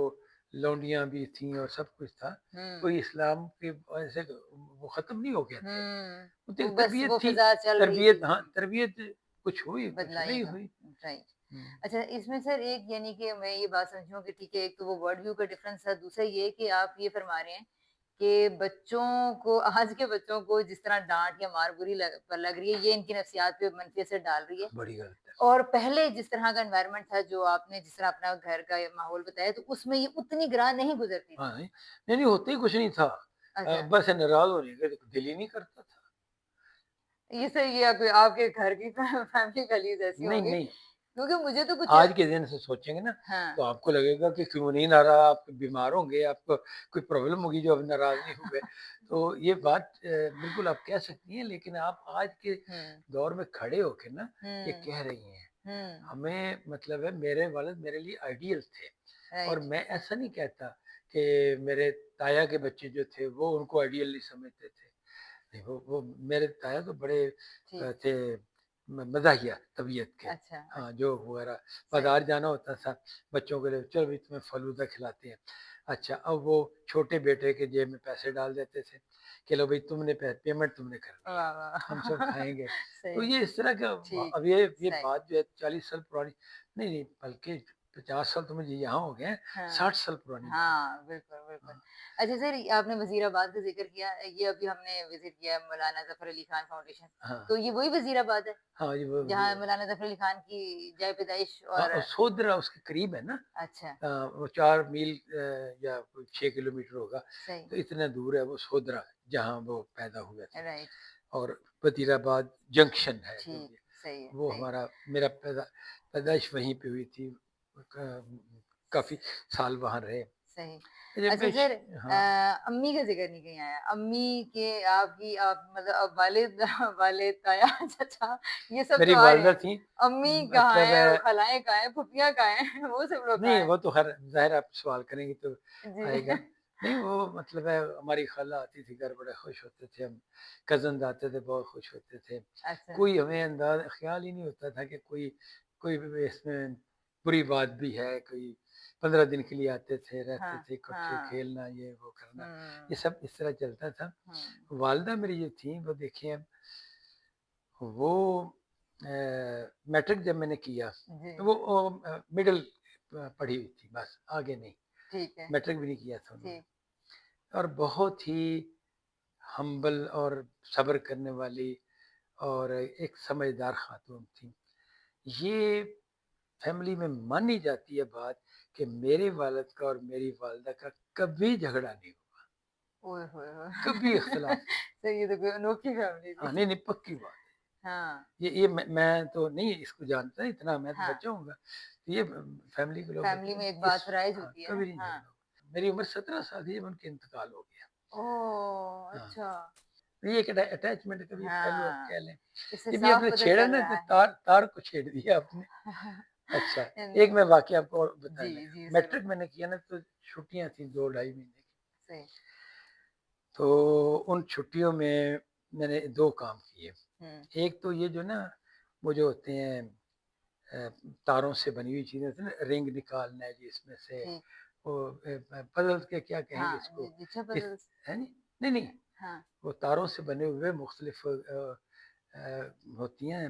लौंडियाँ भी थीं और सब कुछ था। हुँ, कोई इस्लाम की वजह से वो ख़त्म नहीं हो गए थे। हुँ, वो तो वो एक बस तरबियत वो थी, फ़िज़ा चल रही तरबियत, थी। हाँ, तरबियत कुछ नहीं बदलाइएगा, हुई। राइट। हुँ, अच्छा इसमें सर एक यानी कि मैं ये बात समझी हूँ कि ठीक है, एक तो वो वर्ल्ड व्यू का डिफरेंस था, दूसरा ये कि आप ये फरमा रहे हैं कि बच्चों को आज के बच्चों को जिस तरह डाँट या मार बुरी लग रही है, ये इनकी नफ्सियात पे मनफ़ी असर डाल रही है। बड़ी गलत है। और पहले जिस तरह का एनवायरनमेंट था, जो आपने जिस तरह अपना घर का ये माहौल बताया, तो उसमें ये उतनी ग्रां नहीं गुज़रती हाँ, थी। नहीं, नहीं होता ही कुछ नहीं था। अच्छा, बस नाराज़ होने का दिल ही नहीं करता था। ये सही है आप आपके घर की फैमिली वैल्यूज़ ऐसी नहीं, होंगी, नहीं। क्योंकि मुझे तो कुछ आज के दिन से सोचेंगे ना, हाँ, तो आपको लगेगा कि क्यों नहीं नाराज़, आप बीमार होंगे, आपको कोई प्रॉब्लम होगी जो आप नाराज़ नहीं हुए। तो ये बात बिल्कुल आप कह सकती हैं, लेकिन आप आज के हुँ, दौर में खड़े होके ना ये हुँ, कह रही हैं। हुँ, हमें मतलब है, मेरे वालिद मेरे लिए आइडियल थे, और राइट, मैं ऐसा नहीं कहता कि मेरे ताया के बच्चे जो थे वो उनको आइडियल नहीं समझते थे। नहीं, वो मेरे ताया तो बड़े ठीक, थे, मज़ाहिया तबीयत के। अच्छा, हाँ, जो वगैरह सही, बाज़ार जाना होता था बच्चों के लिए, चलो भई तुम्हें फ़लूदा खिलाते हैं। अच्छा, अब वो छोटे बेटे के जेब में पैसे डाल देते थे कि लो भई तुमने पेमेंट तुमने करनी है, वाह, वाह! हम सब खाएँगे। तो सही, ये इस तरह का ठीक, अब ये सही, बात जो है 40 साल पुरानी नहीं, नहीं, बल्कि 50 साल तो मुझे यहाँ हो गए हैं, हाँ। 60 साल पुरानी बात है। हाँ, बिल्कुल, बिल्कुल। हाँ, अच्छा सर आपने वज़ीराबाद का ज़िक्र किया, ये अभी हमने विज़िट किया है मौलाना ज़फ़र अली खान फाउंडेशन, हाँ, तो ये वही वज़ीराबाद है, हाँ, ये वो जहाँ मौलाना ज़फ़र अली खान की जाए पैदाइश हाँ, और और सोदरा उसके करीब है ना। अच्छा, वो 4 मील या कोई 6 किलोमीटर होगा, सही, तो इतना दूर है वो सोदरा, जहाँ वो पैदा हुए थे। राइट, और वज़ीराबाद जंक्शन है जो ठीक, भी, सही है, वो सही है, हमारा मेरा पैदाइश वहीं पे हुई थी। काफ़ी साल वहाँ रहे। सही। जब अच्छा मैं श सर हाँ, अम्मी का ज़िक्र नहीं कहीं आया, अम्मी के आपकी आप मतलब वालिद वालिद, ताया, चाचा ये सब मेरी तो आ रहे वालिदा हैं। थीं, अम्मी कहाँ मतलब हैं, वो खालाएँ कहाँ हैं, फूफियाँ कहाँ हैं, वो सब लोग कहाँ नहीं, हैं? वो तो ख़ैर ज़ाहिर है, आप सवाल करेंगी तो जी। आएगा। नहीं, वो मतलब है, हमारी खाला आती थी घर, बड़े खुश होते थे हम, कज़िन्स आते थे, बहुत खुश होते थे। अच्छा, कोई हमें ख़्याल ही नहीं होता था कि कोई कोई भी इसमें बुरी बात भी है, कोई 15 दिन के लिए आते थे, रहते हाँ, थे इकट्ठे, हाँ। खेलना, ये वो करना, ये हुँ, सब इस तरह चलता था। हुँ। वालिदा मेरी जो थीं, वो देखिए, वो मैट्रिक जब मैंने किया, जी। तो वो मिडल पढ़ी हुई थी बस, आगे नहीं। ठीक है, मैट्रिक भी नहीं किया था उन्होंने। ठीक। और बहुत ही हम्बल और सब्र करने वाली और एक समझदार खातून थी। ये फैमिली में मानी जाती है बात कि मेरे वालिद का और मेरी वालिदा का कभी झगड़ा नहीं हुआ, ओए होए होए! कभी इख्तिलाफ नहीं। सही है, तो कोई अनोखी फैमिली हाँ, थी। नहीं, नहीं, पक्की बात है। हाँ, ये मैं तो नहीं इसको जानता, इतना मैं तो हाँ। बच्चा हूँगा। ये फैमिली के लोग फैमिली बताते हैं में एक कि बात राइज हाँ, होती है कभी ना? नहीं हाँ। झगड़ा हुआ। मेरी उम्र 17 साल थी जब उनका इंतकाल हो गया। ओह! हाँ, अच्छा। तो ये एक अटैचमेंट का भी एक पहलू आप हाँ, कह लें। इससे जब ये साफ आपने पता छेड़ा चल ना रहा तो है। तार तार को छेड़ दिया आपने। अच्छा, एक नहीं, मैं वाकया आपको और बता जी, लगा। जी, मैट्रिक ज़रूर। मैंने किया ना तो छुट्टियाँ थी 2 ढाई महीने की। सही। तो उन छुट्टियों में मैंने 2 काम किए। हुँ, एक तो ये जो ना वो जो होते हैं अ, तारों से बनी हुई चीज़ें होती हैं ना, रिंग निकालना है जी इसमें से, ठीक। वो पज़ल्स के क्या कहेंगे हाँ, इसको? जिग्ज़ा इस पज़ल्स। हैं जी? नहीं, नहीं, हाँ, वो तारों से बने हुए मुख्तलिफ होती हैं,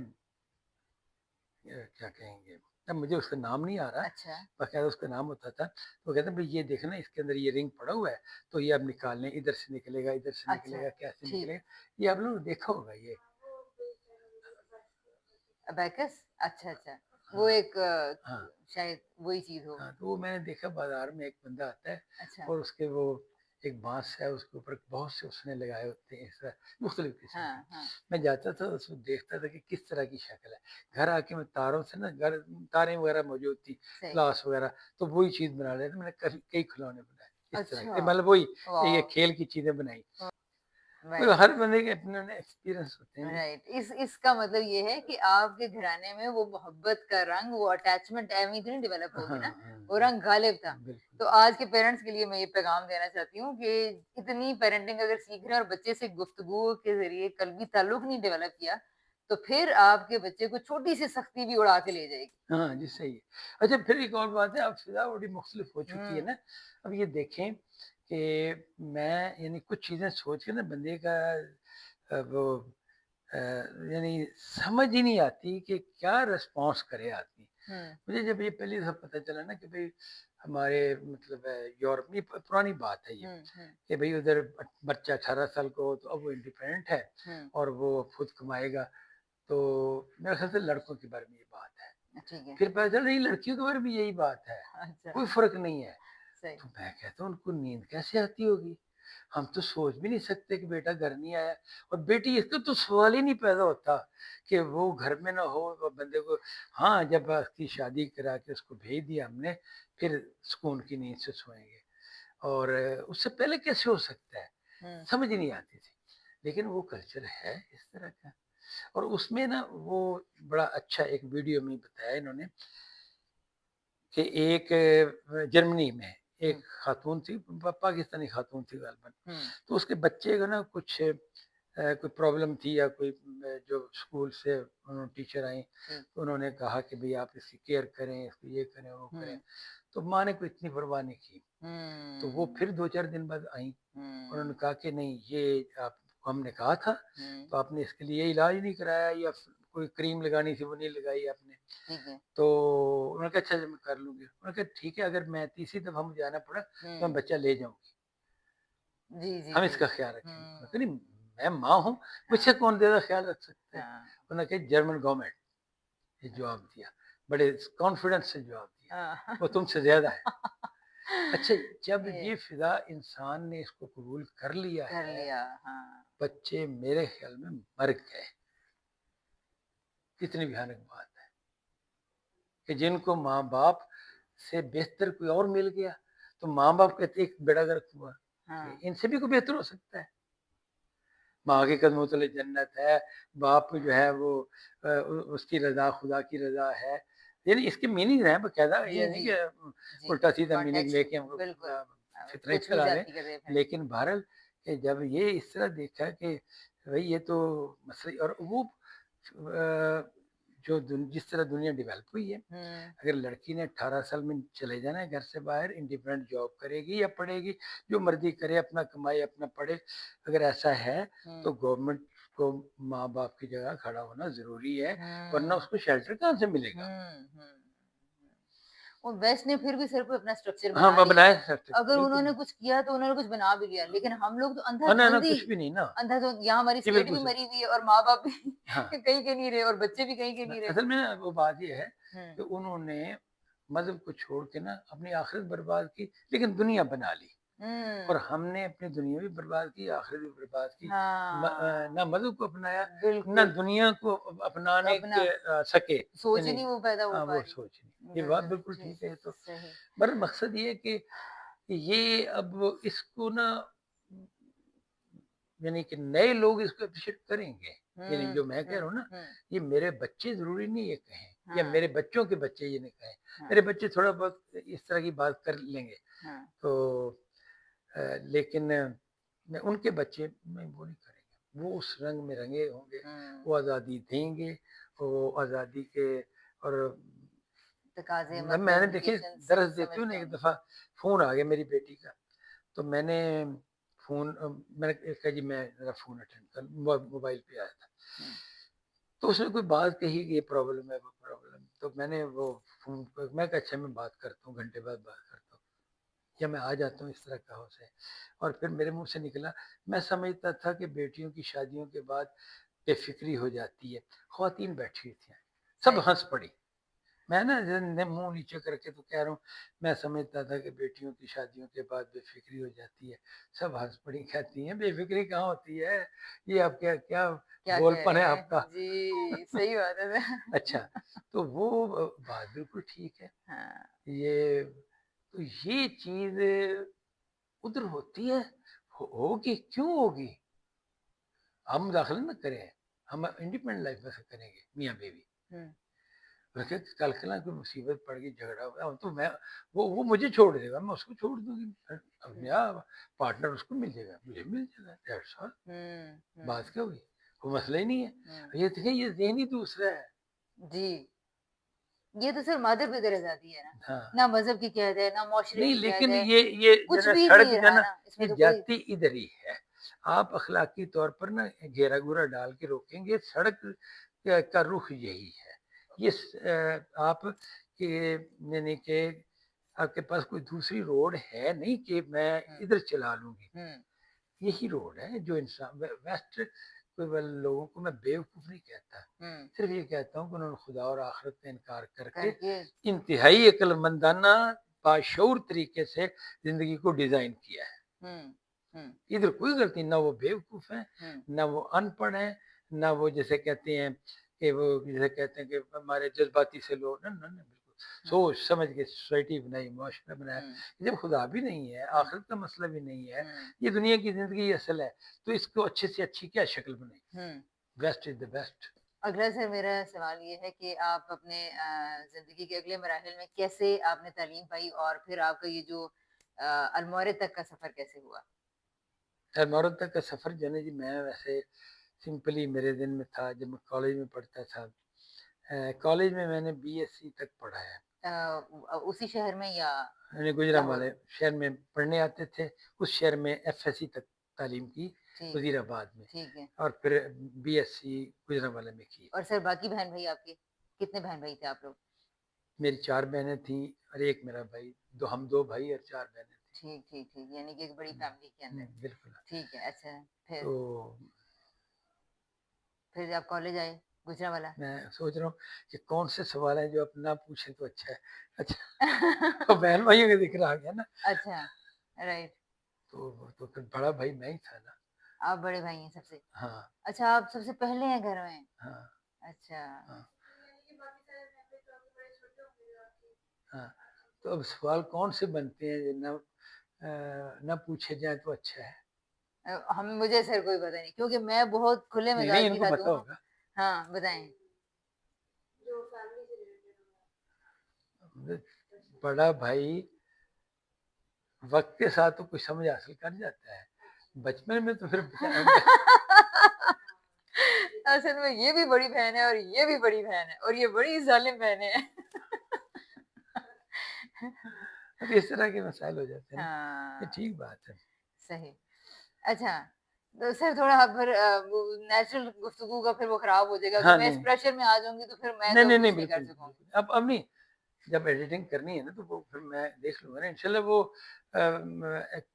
क्या कहेंगे? अब मुझे उसका नाम नहीं आ रहा, अच्छा, बाकायदा उसका नाम होता था। तो कहते हैं भई ये देखना इसके अंदर ये रिंग पड़ा हुआ है, तो ये अब निकालना है, इधर से निकलेगा, इधर से अच्छा, निकलेगा, कैसे ठीक। निकलेगा? ये आप लोगों ने देखा होगा ये। अबैकस? अच्छा, अच्छा। वो हाँ, एक हाँ। शायद वही चीज़ हो। हाँ, तो वो मैंने देखा बाज़ार में एक बंदा आता है अच्छा, और उसके वो एक बाँस है उसके ऊपर बहुत से उसने लगाए होते हैं इस तरह मुख्तलिफ़ किस्म के। हाँ, हाँ, मैं जाता था उसको देखता था कि किस तरह की शक्ल है। घर आके मैं तारों से ना घर तारें वग़ैरह मौजूद थी, सही। ग्लास वग़ैरह, तो वही चीज़ बना लेते मैंने कई खिलौने बनाए इस तरह अच्छा, के, मतलब वही ये वॉव! खेल की चीज़ें बनाई। तो राइट। हर बंदे के अपने-अपने एक्सपीरियंस होते हैं जी। राइट इसका मतलब ये है कि आपके घराने में वो मोहब्बत का रंग वो अटैचमेंट एवं इतनी डेवलप हाँ, होगी ना हाँ, वो हाँ। रंग गालिब था बिल्कुल, तो आज के पेरेंट्स के लिए मैं ये पैगाम देना चाहती हूँ कि इतनी पेरेंटिंग अगर सीख रहे हैं और बच्चे से गुफ्तगू के जरिए कल्बी ताल्लुक नहीं डेवलप किया तो फिर आपके बच्चे को छोटी सी सख्ती भी उड़ा के ले जाएगी हाँ जी, सही है। अच्छा, फिर एक और बात है, अब फ़िज़ा बड़ी मुख्तलिफ़ हो चुकी है हम्म ना। अब ये देखें कि मैं यानी कुछ चीज़ें सोच के ना बंदे का वो अ, यानी समझ ही नहीं आती कि क्या रिस्पॉन्स करे आदमी। हम्म मुझे जब ये पहली दफ़ा पता चला ना कि भई हमारे मतलब यूरोप में पुरानी बात है ये, हम्म कि भई उधर बच्चा 18 साल का हो तो अब वो इंडिपेंडेंट है हम्म और वो खुद कमाएगा। तो मेरे ख़्याल से लड़कों के बारे में ये बात है। ठीक है फिर पता चला नहीं, लड़कियों के बारे में यही बात है, अच्छा कोई फ़र्क नहीं है। सही तो मैं कहता हूँ उनको नींद कैसे आती होगी? हम तो सोच भी नहीं सकते कि बेटा घर नहीं आया और बेटी, इसका तो सवाल ही नहीं पैदा होता कि वो घर में ना हो और बंदे को। हाँ, जब उसकी शादी करा के उसको भेज दिया हमने, फिर सुकून की नींद से सोएँगे और उससे पहले कैसे हो सकता है? हम्म समझ ही नहीं आती थी। लेकिन वो कल्चर है इस तरह का। और उसमें ना वो बड़ा अच्छा एक वीडियो में बताया इन्होंने कि एक जर्मनी में एक हम्म खातून थी, पाकिस्तानी खातून थी ग़ालिबन। हम्म तो उसके बच्चे को ना कुछ कोई प्रॉब्लम थी या कोई जो स्कूल से उन्होंने टीचर आई, ठीक तो उन्होंने कहा कि भई आप इसकी केयर करें, इसको ये करें, वो करें। हम्म तो माँ ने कोई इतनी परवाह नहीं की। तो वो हम्म फिर 2-4 दिन बाद आईं। उन्होंने हम्म कहा कि नहीं, ये आपको हमने कहा था, हम्म तो आपने इसके लिए इलाज नहीं कराया या कोई क्रीम लगानी थी वो नहीं लगाई आपने। ठीक है तो उन्होंने कहा अच्छा, मैं कर लूँगी। उन्होंने कहा ठीक है, अगर मैं तीसरी दफ़ा मुझे आना पड़ा तो मैं हुँ। बच्चा ले जाऊँगी, जी, जी, हम जी। इसका ख़्याल रखेंगे। मैंने कहा हुँ। नहीं, मैं माँ हूँ, मुझसे हाँ, कौन ज़्यादा ख़्याल रख सकता है? हाँ। उन्होंने कहा जर्मन गवर्नमेंट, ये जवाब दिया, बड़े कॉन्फिडेंस से जवाब दिया, हाँ। वो तुमसे ज़्यादा है। अच्छा, जब ये ये फ़िज़ा इंसान ने इसको कबूल कर लिया कर है, लिया, हाँ। बच्चे मेरे ख़्याल में मर गए। कितनी भयानक बात है कि जिनको माँ-बाप से बेहतर कोई और मिल गया, तो माँ-बाप कहते एक बेड़ा गर्क हुआ कि हाँ। इनसे भी कोई बेहतर हो सकता है। माँ के कदमों तले जन्नत है, बाप जो है वो उसकी रज़ा, खुदा की रज़ा है। यानी इसके मीनिंग है बाकायदा, जी, ये नहीं जी, कि जी। उल्टा-सीधा मीनिंग कॉन्टेक्स्ट लेके हम बिल्कुल। फितना ही कुछ भी फैला रहे हैं। जाती का डेफिनेट लेकिन बहरहाल कि जब ये इस तरह देखा कि भई ये तो मसले और वो जो जिस तरह दुनिया डेवलप हुई है, हुँ, अगर लड़की ने 18 साल में चले जाना है घर से बाहर, इंडिपेंडेंट जॉब करेगी या पढ़ेगी, जो मर्ज़ी करे, अपना कमाए, अपना पढ़े। अगर ऐसा है, तो हुँ, गवर्नमेंट को माँ-बाप की जगह खड़ा होना ज़रूरी है, वरना हुँ, उसको शेल्टर कहाँ से मिलेगा? हुँ, हुँ, हुँ। और वेस्ट ने फिर भी सिर पे अपना स्ट्रक्चर हाँ, बना ब लिया बनाया है। सकते अगर बिल्कुल। उन्होंने कुछ किया तो उन्होंने कुछ बना भी लिया, लेकिन हम लोग तो ना अंधाधुंध ही कुछ भी नहीं ना। अंधाधुंध यहाँ हमारी जी, स्टेट बिल्कुल भी सही। मरी हुई है और माँ-बाप भी हाँ, कहीं के नहीं रहे और बच्चे भी कहीं के नहीं रहे। असल में ना वो बात ये है हुँ, कि उन्होंने मज़हब को छोड़ के ना अपनी आखिरत बर्बाद की, लेकिन दुनिया बना ली। और हुँ, हमने अपनी दुनिया भी बर्बाद की, आखिरत भी बर्बाद की। हाँ, ना मज़हब को अपनाया, ना बिल्कुल, दुनिया को अपनाने अपना के सके। सोच ही यानी नहीं वो पैदा हो पा वो रही। सोच नहीं। ये बात बिल्कुल, बिल्कुल जी, ठीक है ये तो। सही। पर मकसद ये है कि ये अब इसको ना यानी कि नए लोग इसको एप्रिशिएट करेंगे। यानी हुँ, जो मैं कह हुँ, रहा हूँ ना, हुँ, ये मेरे बच्चे ज़रूरी नहीं ये कहें या हाँ, मेरे बच्चों के बच्चे ये नहीं कहें। हाँ, मेरे बच्चे थोड़ा बहुत इस तरह की बात कर लेंगे। हाँ, तो लेकिन मैं उनके बच्चे में वो नहीं करेंगे। वो उस रंग में रंगे होंगे, हुँ, वो आज़ादी देंगे, वो आज़ादी के और तकाज़े मैंने मतलब देखिए लिमिटेशंस दरस देते हुए ना समझते एक होंगे। दफ़ा फ़ोन आ गया मेरी बेटी का, तो मैंने मैंने कहा जी मैं ज़रा फ़ोन अटेंड कर मोबाइल पे आया था। हुँ, तो उसने कोई बात कही कि ये प्रॉब्लम है, वो प्रॉब्लम, तो मैंने वो फ़ोन पे मैं कहा अच्छा मैं बात करता हूँ, घंटे बाद बात करता हूँ या मैं आ जाता हूँ इस तरह कहा उसे। और फिर मेरे मुँह से निकला, मैं समझता था कि बेटियों की शादियों के बाद बेफ़िक्री हो जाती है। ख़वातीन बैठी हुई थीं, सब सही। हँस पड़ी। मैं ना मुँह नीचे करके तो कह रहा हूँ, मैं समझता था कि बेटियों की शादियों के बाद बेफ़िक्री हो जाती है। सब हँस पड़ी, कहती हैं बेफ़िक्री कहाँ होती है? ये आप क्या क्या क्या कह भोलपन रहे है हैं? आपका? जी, सही बात है। अच्छा, तो वो बात बिल्कुल ठीक है। हाँ, ये तो ये चीज़ उधर होती है, होगी, क्यों होगी? हम दखल ना करें, हम इंडिपेंडेंट लाइफ़ में से करेंगे, मियाँ-बीवी। हुँ, रखे कल को ना कोई मुसीबत पड़ गई, झगड़ा हो गया, तो मैं वो मुझे छोड़ देगा, मैं उसको छोड़ दूँगी। अब हुँ, मेरा पार्टनर उसको मिल जाएगा, मुझे मिल जाएगा, दैट्स ऑल। हुँ, बात हुँ, क्या हुई? कोई मसला ही नहीं है। हुँ, ये देखिए ये ज़हन ही दूसरा है। जी। ये तो सिर्फ़ मादर पे तरस जाती है ना। हाँ, ना मज़हब की कैद है, ना माशरे नहीं की कैद लेकिन है, ये जो कुछ ना भी सड़क नहीं जो रहा ना ना, ये इसमें तो कोई जाती इधर ही है। आप अखलाकी तौर पर ना घेरा-घूरा डाल के रोकेंगे, सड़क का रुख यही है। ये आप के यानी कि आपके पास कोई दूसरी रोड है नहीं कि मैं हुँ, इधर चला लूँगी। हुँ, यही रोड है जो इंसान वेस्ट कोई वाले लोगों को मैं बेवकूफ़ नहीं कहता। हुँ, सिर्फ़ ये कहता हूँ कि उन्होंने खुदा और आखिरत का इनकार करके करके इंतहाई अक्लमंदाना बाशऊर तरीके से ज़िंदगी को डिज़ाइन किया है। हुँ, हुँ, इधर कोई गलती ना वो बेवकूफ़ हैं, हुँ, ना वो अनपढ़ हैं, ना वो जिसे कहते हैं कि वो जिसे कहते हैं कि हमारे जज़्बाती से लोग ना, ना, ना बिल्कुल हुँ, सोच समझ के सोसाइटी बनाई, मुआशरा बनाया। हुँ, जब खुदा भी नहीं है, हुँ, आखिरत का मसला भी नहीं है, हुँ, ये दुनिया की ज़िंदगी असल है, तो इसको अच्छे से अच्छी क्या शक्ल बनाई? हुँ। Best is the best. अगला सर मेरा सवाल ये है कि आप अपने ज़िंदगी के अगले मराहिल में कैसे आपने तालीम पाई और फिर आपका ये जो अलमोरे तक का सफ़र कैसे हुआ? अलमौरत तक का सफ़र जो है ना जी मैं वैसे सिंपली मेरे दिन में था जब मैं कॉलेज में पढ़ता था। कॉलेज में मैंने बीएससी तक पढ़ा है। उसी शहर में या मैंने गुजरांवाले लाहौर? शहर में पढ़ने आते थे, उस शहर में एफएससी तक तालीम की ठीक है, वज़ीराबाद में ठीक है। और फिर बीएससी गुजरांवाले में की। और सर बाकी बहन-भाई आपके? कितने बहन-भाई थे आप लोग? मेरी 4 बहनें थीं और 1 मेरा भाई, हम 2 भाई और 4 बहनें थीं। ठीक, ठीक, ठीक। यानी कि एक बड़ी हुँ, फैमिली के अंदर। बिल्कुल। ठीक है, अच्छा तो फिर आप कॉलेज आए, गुजरांवाला? मैं सोच रहा हूँ कि कौन से सवाल हैं जो अब ना पूछें तो अच्छा है। अच्छा तो बहन-भाइयों का ज़िक्र आ गया ना, अच्छा, राइट। तो फिर बड़ा भाई मैं ही था ना। आप बड़े भाई हैं सबसे? हाँ, अच्छा, आप सबसे पहले हैं घर में? हाँ, अच्छा। हाँ, हाँ। तो अब सवाल कौन से बनते हैं जो ना पूछे जाएँ तो अच्छा है। हम मुझे सर कोई पता नहीं क्योंकि मैं बहुत खुले नहीं, मिजाज नहीं की इनको खातून पता हूँ। होगा। हाँ, बताएँ। बड़ा भाई वक़्त के साथ तो कुछ समझ हासिल कर जाता है। बचपन में तो फिर असल में ये भी बड़ी बहन है और ये भी बड़ी बहन है और ये बड़ी ज़ालिम बहनें हैं। अब इस तरह के मसाइल हो जाते हैं ना। ये हाँ, ठीक बात है। सही। अच्छा, तो सर थोड़ा फिर वो नेचुरल गुफ्तगू का फिर वो खराब हो जाएगा। अगर हाँ, मैं इस नहीं। प्रेशर में आ जाऊँगी तो फिर मैं नहीं, तो नहीं, नहीं, कुछ नहीं कर बिल्कुल, सकूँगी। बिल्कुल। अब नहीं, जब एडिटिंग करनी है ना तो वो फिर मैं देख लूँगा ना इंशाल्लाह वो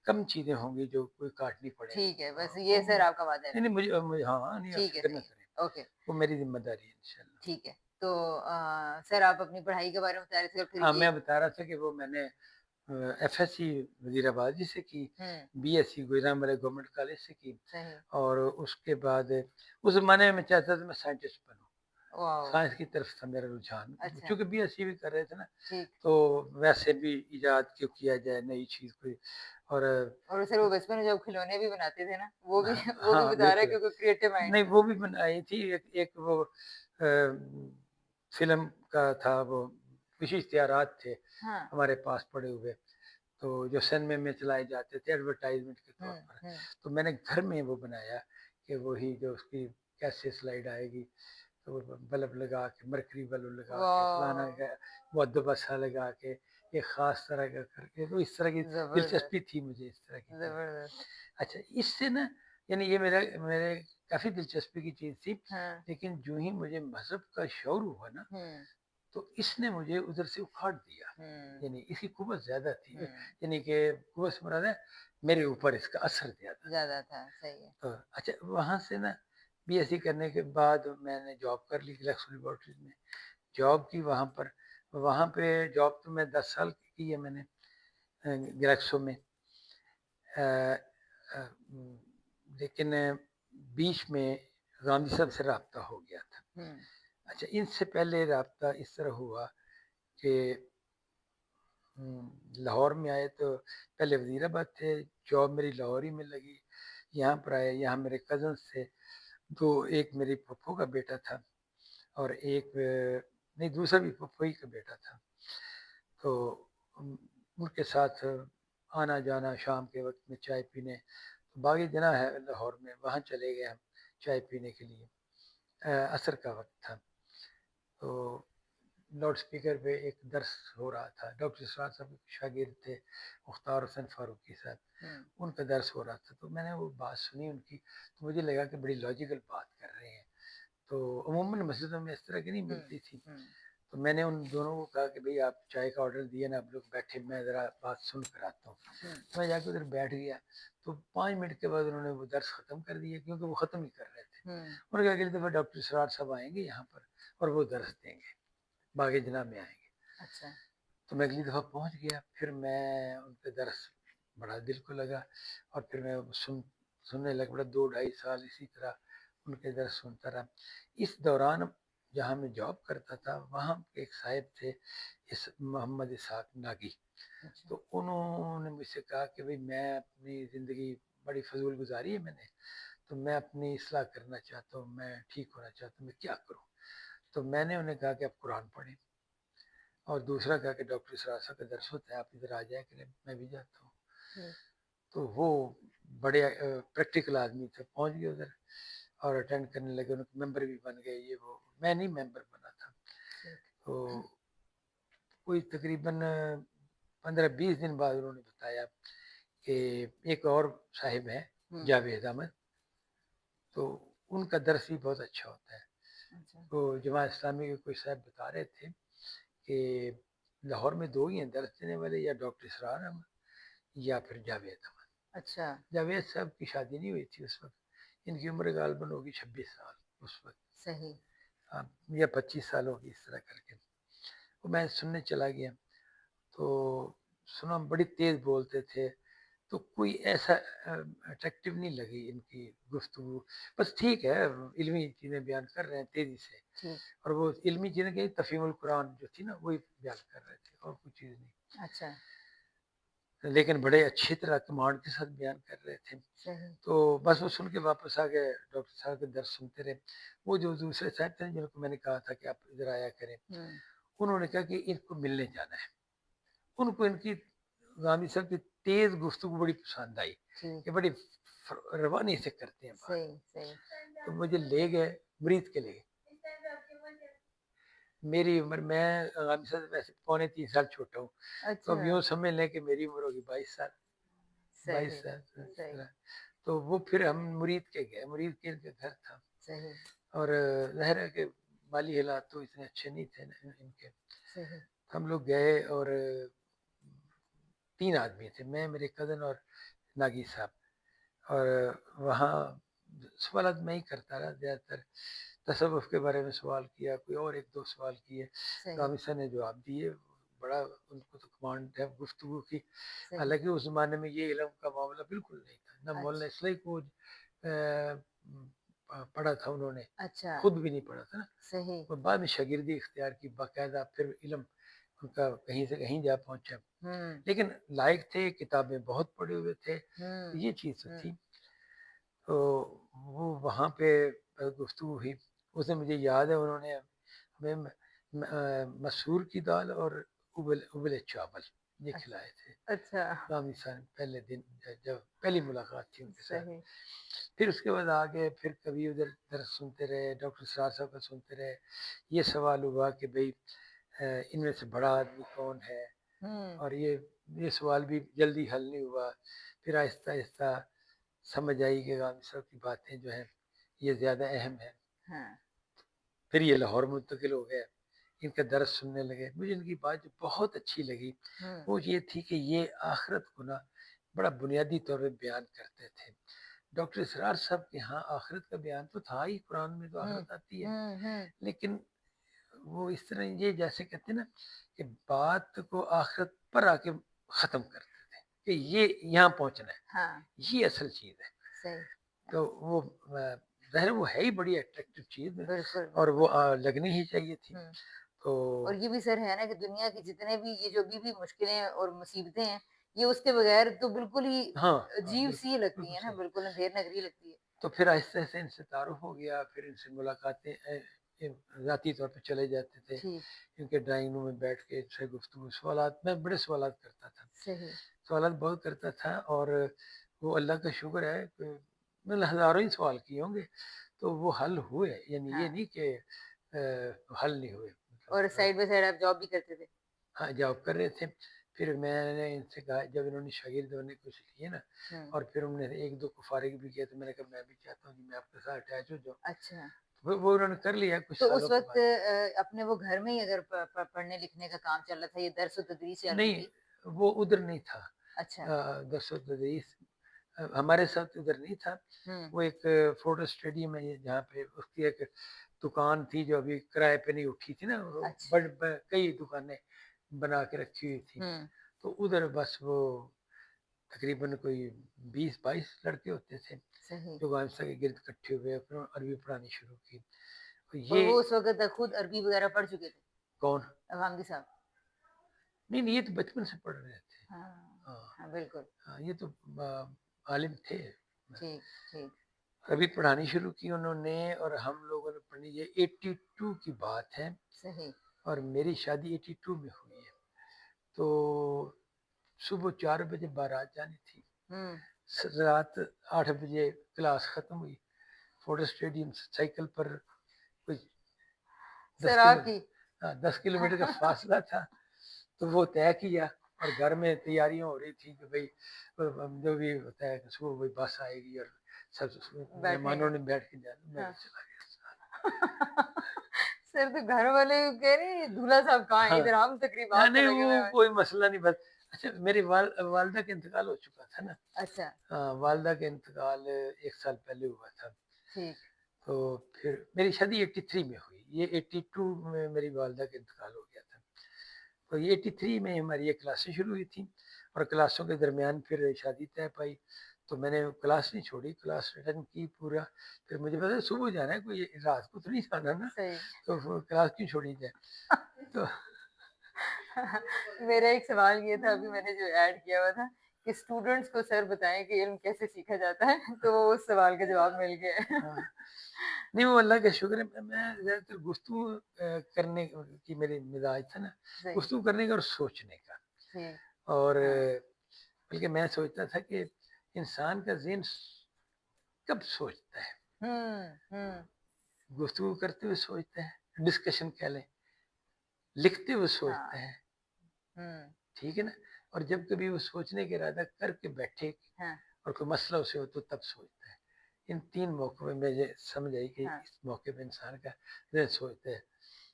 कम चीज़ें होंगी जो कोई काटनी पड़े। ठीक है, बस वो ये सर आपका वादा नहीं, नहीं रहे। मुझे हाँ, नहीं आप ठीक है, फ़िक्र ना सही है। करें, ओके, वो मेरी ज़िम्मेदारी है इंशाल्लाह। ठीक है। तो सर आप अपनी पढ़ाई के बारे में बता रहे थे और फिर हाँ, ये मैं बता रहा था कि वो मैंने एफएससी वज़ीराबाद से की, हुँ, बीएससी गुजरांवाला गवर्नमेंट कॉलेज से की सही। और उसके बाद उस ज़माने में मैं चाहता था मैं साइंटिस्ट बनूँ। वॉव! साइंस की तरफ था मेरा रुझान, अच्छा, चूँकि बीएससी भी कर रहे थे ना, ठीक। तो वैसे भी इजाद क्यों किया जाए नई चीज़ कोई और और सर वो बचपन में जब खिलौने भी बनाते थे ना, वो भी हाँ, वो भी हाँ, बता रहे हैं बिल्कुल। क्योंकि क्रिएटिव माइंड नहीं था। वो भी बनाई थी एक एक वो फ़िल्म का था वो कुछ इश्तिहारात थे हाँ। हमारे पास पड़े हुए, तो जो सिनेमा में चलाए जाते थे एडवर्टाइज़मेंट के तौर हुँ, पर। हुँ। तो मैंने घर में वो बनाया कि वही जो उसकी कैसे स्लाइड आएगी, तो वो बल्ब लगा के, मरकरी बल्ब लगा के, फलाना वॉव! का मुअद्दबा सा लगा के, एक ख़ास तरह का करके, तो इस तरह की ज़बरदस्त, दिलचस्पी थी मुझे इस तरह की चीज़। ज़बरदस्त। अच्छा, इससे ना यानी ये मेरे काफ़ी दिलचस्पी की चीज़ थी, हाँ। लेकिन जो ही मुझे मज़हब का शौर हुआ ना, हुँ, तो इसने मुझे उधर से उखाड़ दिया। हुँ, यानी इसकी कुव्वत ज़्यादा थी, हुँ। यानी कि कुव्वत से मुराद है मेरे ऊपर इसका असर ज़्यादा था। ज़्यादा था, सही है। तो अच्छा वहाँ से ना बीएससी करने के बाद मैंने जॉब कर ली ग्लेक्सो लैबोरेटरीज़ में। जॉब की वहाँ पे जॉब तो मैं 10 साल की है मैंने ग्लेक्सो में। अ अ, लेकिन बीच में गांधी साहब से राब्ता हो गया था। हुँ, अच्छा इनसे पहले राब्ता इस तरह हुआ कि लाहौर में आए तो पहले वज़ीराबाद थे, जॉब मेरी लाहौर ही में लगी। यहाँ पर आए, यहाँ मेरे कज़िन्स थे, 2 एक मेरी फूफो का बेटा था और एक नहीं दूसरा भी फूफो ही का बेटा था। तो उनके साथ आना-जाना शाम के वक़्त में चाय पीने, तो बागी जना है लाहौर में, वहाँ चले गए हम चाय पीने के लिए। असर का वक़्त था, तो लाउड स्पीकर पे एक दर्स हो रहा था। डॉक्टर इरशाद साहब के शागिर्द थे, मुख्तार हुसैन फारूकी साहब, हुँ, उनका दर्स हो रहा था। तो मैंने वो बात सुनी उनकी, तो मुझे लगा कि बड़ी लॉजिकल बात कर रहे हैं। तो अमूमन मस्जिदों में इस तरह की नहीं हुँ, मिलती थी। हुँ, तो मैंने उन दोनों को कहा कि भई आप चाय का ऑर्डर दिए ना, आप लोग बैठे, मैं ज़रा बात सुन कर आता हूँ। हुँ, तो मैं जाके उधर बैठ गया, तो 5 मिनट के बाद उन्होंने वो दर्स ख़त्म कर दिया क्योंकि वो ख़त्म ही कर रहे थे। हुँ। उन्होंने कहा अगली दफ़ा डॉक्टर इसरार साहब आएँगे यहाँ पर और वो दर्स देंगे, बाग़ जनाह में आएँगे। अच्छा, तो मैं अगली दफ़ा पहुँच गया, फिर मैं उनके दर्स बड़ा दिल को लगा और फिर मैं सुनने लगा बड़ा 2 ढाई साल इसी तरह उनके दर्स सुनता रहा। इस दौरान जहाँ मैं जॉब करता था, वहाँ एक साहिब थे इस मोहम्मद इसहाक नागी, अच्छा। तो उन्होंने मुझसे कहा कि भई मैं अपनी ज़िंदगी बड़ी फ़ज़ूल गुज़ारी है मैंने, तो मैं अपनी इस्लाह करना चाहता हूँ, मैं ठीक होना चाहता हूँ, मैं क्या करूँ? तो मैंने उन्हें कहा कि आप कुरान पढ़ें। और दूसरा कहा कि डॉक्टर इसरार साहब का दर्स होता है, आप इधर आ जाया करें, मैं भी जाता हूँ। ठीक, तो वो बड़े प्रैक्टिकल आदमी थे, पहुँच गए उधर और अटेंड करने लगे, उनके मेंबर भी बन गए ये वो। मैं नहीं मेंबर बना था। ठीक। तो कोई तकरीबन 15-20 दिन बाद उन्होंने बताया कि एक और साहिब हैं, हुँ, जावेद अहमद, तो उनका दर्स भी बहुत अच्छा होता है। अच्छा, तो जमात इस्लामी के कोई साहब बता रहे थे कि लाहौर में 2 ही हैं दर्स देने वाले, या डॉक्टर इसरार अहमद या फिर जावेद अहमद। अच्छा, जावेद साहब की शादी नहीं हुई थी उस वक़्त, इनकी उम्र ग़ालिबन होगी 26 साल उस वक़्त, सही। या 25 साल होगी इस तरह करके। तो मैं सुनने चला गया, तो सुना बड़ी तेज़ बोलते थे, तो कोई ऐसा अट्रैक्टिव नहीं लगी इनकी गुफ्तगू। बस ठीक है, इल्मी चीज़ें बयान कर रहे हैं तेज़ी से ठीक, और वो इल्मी चीज़ें क्या तफ़हीमुल कुरान जो थी ना, वही बयान कर रहे थे और कोई चीज़ नहीं। अच्छा, लेकिन बड़े अच्छी तरह कमांड के साथ बयान कर रहे थे। सही। तो बस वो सुन के वापस आ गए, डॉक्टर साहब के दर्द सुनते रहे। वो जो दूसरे साहब थे जिनको मैंने कहा था कि आप इधर आया करें, हुँ, उन्होंने कहा कि इनको मिलने जाना है। उनको इनकी गांधी साहब की तेज़ गुफ्तगू बड़ी पसंद आई, ठीक, कि बड़ी रवानी से करते हैं बात। सही, सही। तो मुझे ले गए, मुरीद के ले गए। मेरी उम्र मैं गांधी साहब से वैसे पौने 3 साल छोटा हूँ। तो अब अच्छा, यूँ समझ लें कि मेरी उम्र होगी 22 साल, सही, 22 साल इस सही, तरह। तो वो फिर हम मुरीद के गए, मुरीद के इनके घर था। सही, और ज़ाहिर है कि माली हालात तो इतने अच्छे नहीं थे न इनके। सही। हम लोग गए और 3 आदमी थे, मैं, मेरे कज़न और नागी साहब। और वहाँ सवालात मैं ही करता रहा ज़्यादातर, तसव्वुफ़ के बारे में सवाल किया, कोई और 1-2 सवाल किए, तो सही, हामिद साहब ने जवाब दिए। बड़ा उनको तो कमांड है गुफ्तगू की। सही। हालाँकि उस ज़माने में ये इल्म का मामला बिल्कुल नहीं था, ना मौलाना अच्छ इस्लाही को पढ़ा था उन्होंने, अच्छा, खुद भी नहीं पढ़ा था ना। सही। और बाद में शागिर्दी इख्तियार की, बाकायदा फिर इल्म उनका कहीं से कहीं जा पहुँचा। हुँ, लेकिन लायक थे, किताबें बहुत पढ़े हुए थे, तो हुँ, ये चीज़ तो हुँ। थी। तो वो वहाँ पे गुफ्तगू हुई। उस दिन मुझे याद है उन्होंने हमें मसूर की दाल और उबले चावल ये अ, खिलाए थे। अच्छा, कामिल साहब पहले दिन जब पहली मुलाकात थी उनके साथ। सही। फिर उसके बाद आगे फिर कभी उधर दर्स सुनते रहे, डॉक्टर सरार साहब का सुनते रहे। ये सवाल हुआ कि भई इनमें से बड़ा आदमी कौन है? हुँ, और ये सवाल भी जल्दी हल नहीं हुआ। फिर आहिस्ता-आहिस्ता समझ आई कि गांधी साहब की बातें जो हैं ये ज़्यादा अहम है। हाँ, फिर ये लाहौर मुंतकिल हो गए, इनका दर्स सुनने लगे। मुझे इनकी बात जो बहुत अच्छी लगी हुँ, वो ये थी कि ये आखिरत को ना बड़ा बुनियादी तौर पे बयान करते थे। डॉक्टर इसरार साहब के यहाँ आखिरत का बयान तो था ही, कुरान में तो हुँ, आखिरत आती है, हुँ, हुँ। लेकिन वो इस तरह ये जैसे कहते हैं ना कि बात को आखिरत पर आके ख़त्म करते थे कि ये यहाँ पहुँचना है, हाँ, ये असल चीज़ है। सही। तो वो ज़ाहिर है वो है ही बड़ी अट्रैक्टिव चीज़ बिल्कुल, और वो बिल्कुल। लगनी ही चाहिए थी। हुँ। तो और ये भी सर है ना कि दुनिया की जितने भी ये जो भी मुश्किलें और मुसीबतें हैं, ये उसके बगैर तो बिल्कुल ही हाँ, हाँ, बिल्कुल, अजीब-सी लगती बिल्कुल हैं ना, सही। बिल्कुल अंधेर नगरी लगती है। तो फिर आहिस्ता-आहिस्ता इनसे तारुफ़ हो गया, फिर इनसे मुलाकातें ज़ाती तौर पे चले जाते थे। ठीक, इनके ड्राइंग रूम में बैठ के इनसे गुफ्तगू, सवालात, मैं बड़े सवालात करता था। सही। सवालात बहुत करता था और वो अल्लाह का शुक्र है कि मैंने हज़ारों ही सवाल किए होंगे, तो वो हल हुए, यानी ये हाँ, नहीं कि हल नहीं हुए। मतलब और साइड बाय साइड आप जॉब भी करते थे? हाँ, जॉब कर रहे थे। फिर मैंने इनसे कहा, जब इन्होंने शागिर्द होने कुछ लिए ना हुँ, और फिर उन्होंने 1-2 को फ़ारिग भी किया, तो मैंने कहा मैं भी चाहता हूँ कि मैं आपके साथ अटैच हो जाऊँ। अच्छा। वो उन्होंने कर लिया कुछ तो सालों उस के वक़्त बाद। अपने वो घर में ही अगर प प पढ़ने लिखने का काम चल रहा था, ये दर्स व तदरीस चल रही नहीं, थी? वो उधर नहीं था। अच्छा। दरअसल हमारे साथ उधर नहीं था। हुँ, वो एक फ़ोटो स्टेडियम है जहाँ पे उसकी एक दुकान थी जो अभी किराए पे नहीं उठी थी ना, वो अच्छा। कई दुकानें बना के रखी हुई थी। हुँ, तो उधर बस वो तकरीबन कोई 20-22 लड़के होते थे सही। जो गामसा के गिर्द इकट्ठे हुए, फिर अरबी पढ़ानी शुरू की। तो और ये वो उस वक़्त तक खुद अरबी वग़ैरह पढ़ चुके थे, कौन? अवांगी साहब? नहीं, नहीं, ये तो बचपन से पढ़ रहे थे। हाँ, हाँ, हाँ, बिल्कुल। हाँ, ये तो आलिम थे। ठीक, ठीक। अभी पढ़ानी शुरू की उन्होंने और हम लोगों ने पढ़ी, ये 82 की बात है सही। और मेरी शादी 82 में हुई है। तो सुबह 4 बजे बारात जानी थी। हुँ, रात 8 बजे क्लास ख़त्म हुई। फोर्ट स्टेडियम से साइकिल पर कोई 10 सर किलो आपकी? 10 किलोमीटर का फासला था। तो वो तय किया और घर में तैयारियां हो रही थी कि भाई जो भी होता है कि सुबह वही बस आएगी और सब मेहमानों बैठेंगे। ने बैठ के जाना, मैं भी हाँ। चला गया। सर तो घर वाले कह रहे हैं दूल्हा साहब कहाँ है? हाँ, इधर हम तकरीबात में नहीं लगे हुए वो हैं। कोई मसला नहीं, बस अच्छा मेरी वालदा का इंतकाल हो चुका था ना। अच्छा, हाँ, वालदा का इंतकाल 1 साल पहले हुआ था। ठीक। तो फिर मेरी शादी 83 में हुई, ये 82 में मेरी वालदा का इंतकाल हो गया था। तो ये 83 में हमारी ये क्लासें शुरू हुई थी और क्लासों के दरमियान फिर शादी तय पाई। तो मैंने क्लास नहीं छोड़ी, क्लास अटेंड की पूरा। फिर मुझे पता है सुबह जाना है, कोई रात को तो नहीं जाना ना, सही। तो फिर क्लास क्यों छोड़ी जाए। तो मेरा एक सवाल ये था अभी मैंने जो ऐड किया हुआ था कि स्टूडेंट्स को सर बताएँ कि इल्म कैसे सीखा जाता है, तो उस सवाल का जवाब मिल गया है। हाँ, नहीं वो अल्लाह का शुक्र है, मैं ज़्यादातर गुफ्तगू करने की मेरी मिजाज था ना, सही, गुफ्तगू करने का और सोचने का। ठीक। और हाँ। बल्कि मैं सोचता था कि इंसान का ज़हन कब सोचता है, हुँ, हुँ। गुफ्तगू करते हुए सोचता है, डिस्कशन कह लें, लिखते हुए सोचता हाँ, है, हुँ, ठीक है ना? और जब कभी वो सोचने का इरादा करके बैठे हाँ, और कोई मसला उसे हो तो तब सोचता है। इन 3 मौकों में मुझे समझ आई कि हाँ। इस मौके पे इंसान का ज़हन सोचता है।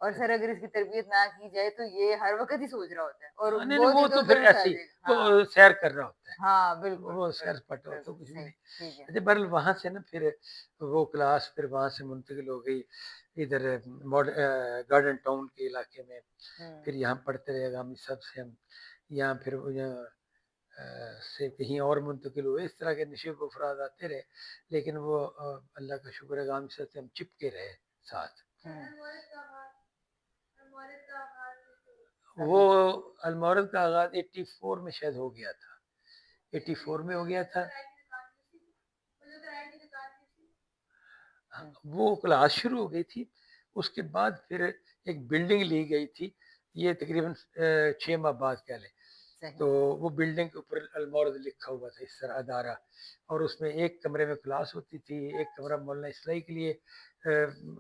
और सर अगर इसकी तरबियत ना की जाए तो ये हर वक़्त ही सोच रहा होता है और हाँ, नहीं, बहुत वो तो फिर इधर-उधर उठा ऐसे ही देगा। हाँ, वो सैर कर रहा होता है। हाँ, बिल्कुल, वो बिल्कुल, सैर-सपाटा होता है, बिल्कुल, कुछ भी सही, नहीं। ठीक है। अच्छा, बहरहाल वहाँ से ना फिर वो क्लास फिर वहाँ से मुंतकिल हो गई इधर गार्डन टाउन के इलाके में। हुँ, फिर यहाँ पढ़ते रहे गामी साहब से हम, यहाँ फिर यहाँ से कहीं और मुंतकिल हुए। इस तरह के नशीब अफराद आते रहे, लेकिन वो अल्लाह का शुक्र है गामी साहब से हम चिपके रहे साथ। हुँ, वो सही, अलमौरद का आगाज़ 84 में शायद हो गया था। 84 में हो गया था। हाँ, हुँ, वो क्लास शुरू हो गई थी। उसके बाद फिर एक बिल्डिंग ली गई थी। ये तकरीबन 6 माह बाद कह लें। सही, तो वो बिल्डिंग के ऊपर अलमौरद लिखा हुआ था इस तरह अदारा, और उसमें एक कमरे में क्लास होती थी, एक कमरा मौलाना इस्लाही के लिए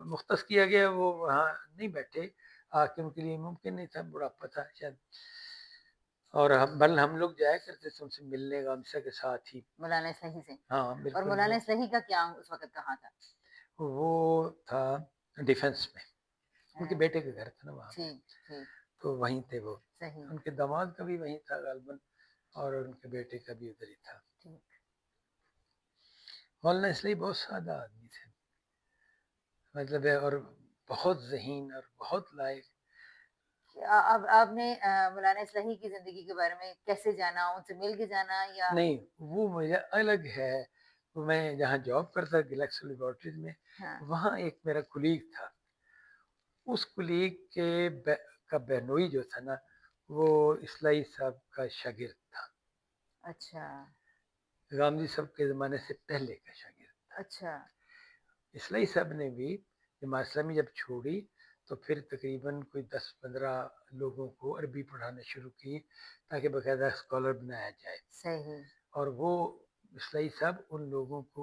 मुख्तस किया गया। वो वहाँ नहीं बैठे आके, उनके लिए मुमकिन नहीं था, बुढ़ापा था शायद। और हम लोग जाया करते थे उनसे मिलने गामसा के साथ ही। मौलाना इस्लाही से। हाँ, और बिल्कुल। मौलाना वो इस्लाही का क्या उस वक़्त कहाँ था? वो था डिफेंस में। उनके हाँ, बेटे का घर था ना वहाँ पे, ठीक, ठीक, तो वहीं थे वो। सही, उनके दामाद का भी वहीं था गालिबन, और उनके बेटे का भी उधर ही था। ठीक। मौलाना इसलिए बहुत सादा आदमी थे, मतलब है, और बहुत ज़हीन और बहुत लायक। अब आपने मौलाना इस्लाही की ज़िंदगी के बारे में कैसे जाना? उनसे मिल के जाना या नहीं, वो मुझे अलग है। वो मैं जहाँ जॉब करता गैलेक्सी लैबोरेटरीज में, हाँ, वहाँ एक मेरा कुलीग था। उस कुलीग के का बहनोई जो था ना, वो इस्लाई साहब का शागिर्द था। अच्छा, गामजी साहब के ज़माने से पहले का शागिर्द। अच्छा, इस्लाई साहब ने भी जमात इस्लामी जब छोड़ी, तो फिर तकरीबन कोई 10-15 लोगों को अरबी पढ़ाना शुरू की, ताकि बाकायदा स्कॉलर बनाया जाए। सही। और वो इस्लाई साहब उन लोगों को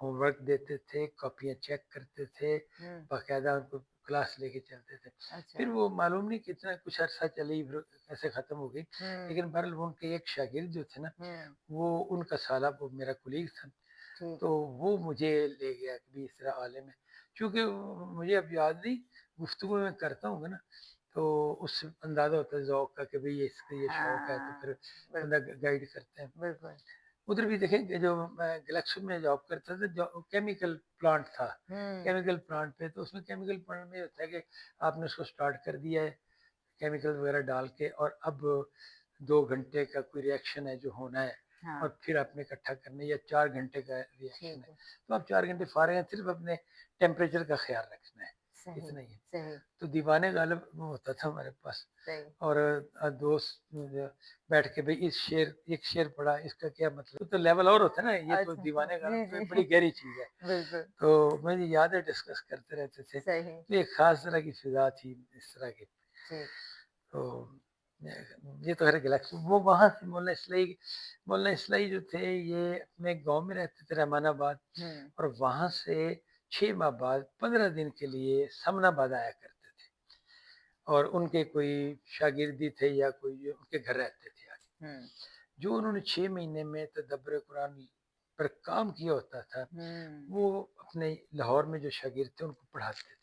होमवर्क देते थे, कॉपियाँ चेक करते थे, हुँ, बाकायदा उनको क्लास लेके चलते थे। अच्छा, फिर वो मालूम नहीं कितना कुछ अरसा चली, फिर कैसे ख़त्म हो गई। हुँ, लेकिन बहरहाल वो उनके एक शागिर्द जो थे ना, हुँ, वो उनका साला, वो मेरा कुलीग था। ठीक, तो वो मुझे ले गया कि भी इस तरह आले में, चूँकि मुझे अब याद नहीं, गुफ्तगू में करता हूँ ना, तो उससे अंदाज़ा होता है ज़ौक़ का कि भई ये इसका ये शौक है, तो फिर हाँ, बंदा बिल्कुल, गाइड करते हैं। बिल्कुल, उधर भी देखें कि जो मैं ग्लेक्सो में जॉब करता था, जो केमिकल प्लांट था। हुँ, केमिकल प्लांट पे, तो उसमें केमिकल प्लांट में होता है कि आपने उसको स्टार्ट कर दिया है केमिकल वगैरह डाल के, और अब 2 घंटे का कोई रिएक्शन है जो होना है, हाँ, और फिर आपने इकट्ठा करना है, या 4 घंटे का रिएक्शन ठीक है। है, तो आप 4 घंटे फारे हैं, सिर्फ अपने टेम्परेचर का ख्याल रखना है, सही, इतना ही है। सही, तो दीवाने गालिब वो होता था हमारे पास। सही, और दोस्त बैठ के भाई इस शेर, एक शेर पढ़ा, इसका क्या मतलब, तो लेवल और होता है ना, ये तो अच्छा, दीवाने गालिब जी, तो जी, बड़ी गहरी चीज़ है। बिल्कुल, तो मुझे याद है डिस्कस करते रहते थे, सही, तो एक खास तरह की फिजा थी इस तरह की। ठीक, तो ये तो खैर गैलेक्सी, वो वहाँ से मौलाना इस्लाही जो थे, ये अपने गांव में रहते थे रहमानाबाद, हुँ, और वहाँ से 6 माह बाद 15 दिन के लिए समनाबाद आया करते थे, और उनके कोई शागिर्दी थे या कोई जो उनके घर रहते थे आके। हुँ, जो उन्होंने 6 महीने में तदब्बर कुरान पर काम किया होता था, हुँ, वो अपने लाहौर में जो शागिर्द थे उनको पढ़ाते थे।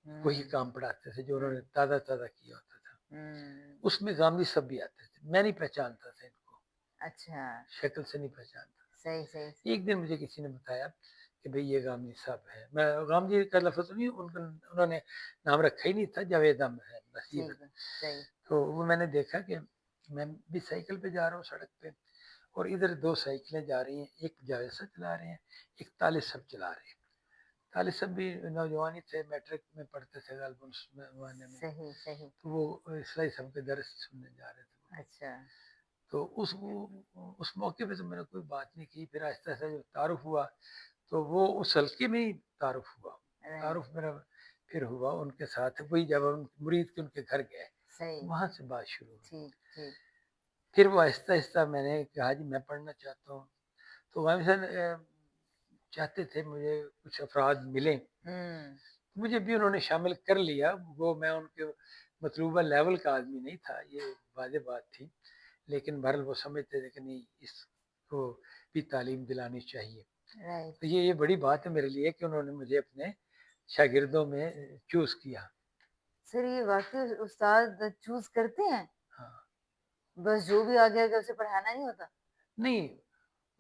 वही हुँ, काम पढ़ाते थे जो उन्होंने हुँ, ताज़ा ताज़ा किया होता था। हुँ, उसमें गांधी सब भी आते थे, मैं नहीं पहचानता था इनको, अच्छा, शक्ल से नहीं पहचानता सही, सही, था। एक दिन मुझे किसी ने बताया कि भाई ये गांधी साहब है। मैं गांधी का लफ्ज़ नहीं, उनका उन्होंने नाम रखा ही नहीं था, जावेद अहमद है बस, ये ठीक बता। है, सही, तो वो मैंने देखा कि मैं भी साइकिल पे जा रहा हूँ सड़क पे, और इधर 2 साइकिलें जा रही हैं, एक जावेद साहब चला रहे हैं, एक तालिब साहब चला रहे हैं। तालिब साहब भी नौजवान ही थे, मैट्रिक में पढ़ते थे गालिबन उस ज़माने में। सही, सही, तो वो इस्लाही साहब के दर्स सुनने जा रहे थे। अच्छा, तो उस मौके पे तो मैंने कोई बात नहीं की, फिर आहिस्ता-आहिस्ता जब तारुफ़ हुआ, तो वो उस हल्के में ही तारुफ़ हुआ। राइट, तारुफ़ मेरा फिर हुआ उनके साथ, वही जब हम मुरीद के उनके घर गए, सही, वहाँ से बात शुरू हुई। ठीक, ठीक, फिर वो आहिस्ता-आहिस्ता मैंने कहा जी मैं पढ़ना चाहता हूँ। तो वामिद साहब चाहते थे मुझे कुछ अफ़राद मिलें, हुँ, मुझे भी उन्होंने शामिल कर लिया। वो मैं उनके मतलूबा लेवल का आदमी नहीं था, ये वाज़ेह बात थी। लेकिन बहरहाल वो समझते थे कि नहीं, इसको भी तालीम दिलानी चाहिए। राइट, तो ये बड़ी बात है मेरे लिए कि उन्होंने मुझे अपने शागिर्दों में चूज़ किया। सर ये वाक़ई उस्ताद चूज़ करते हैं? हाँ। बस जो भी आ गया उसे पढ़ाना नहीं होता? नहीं,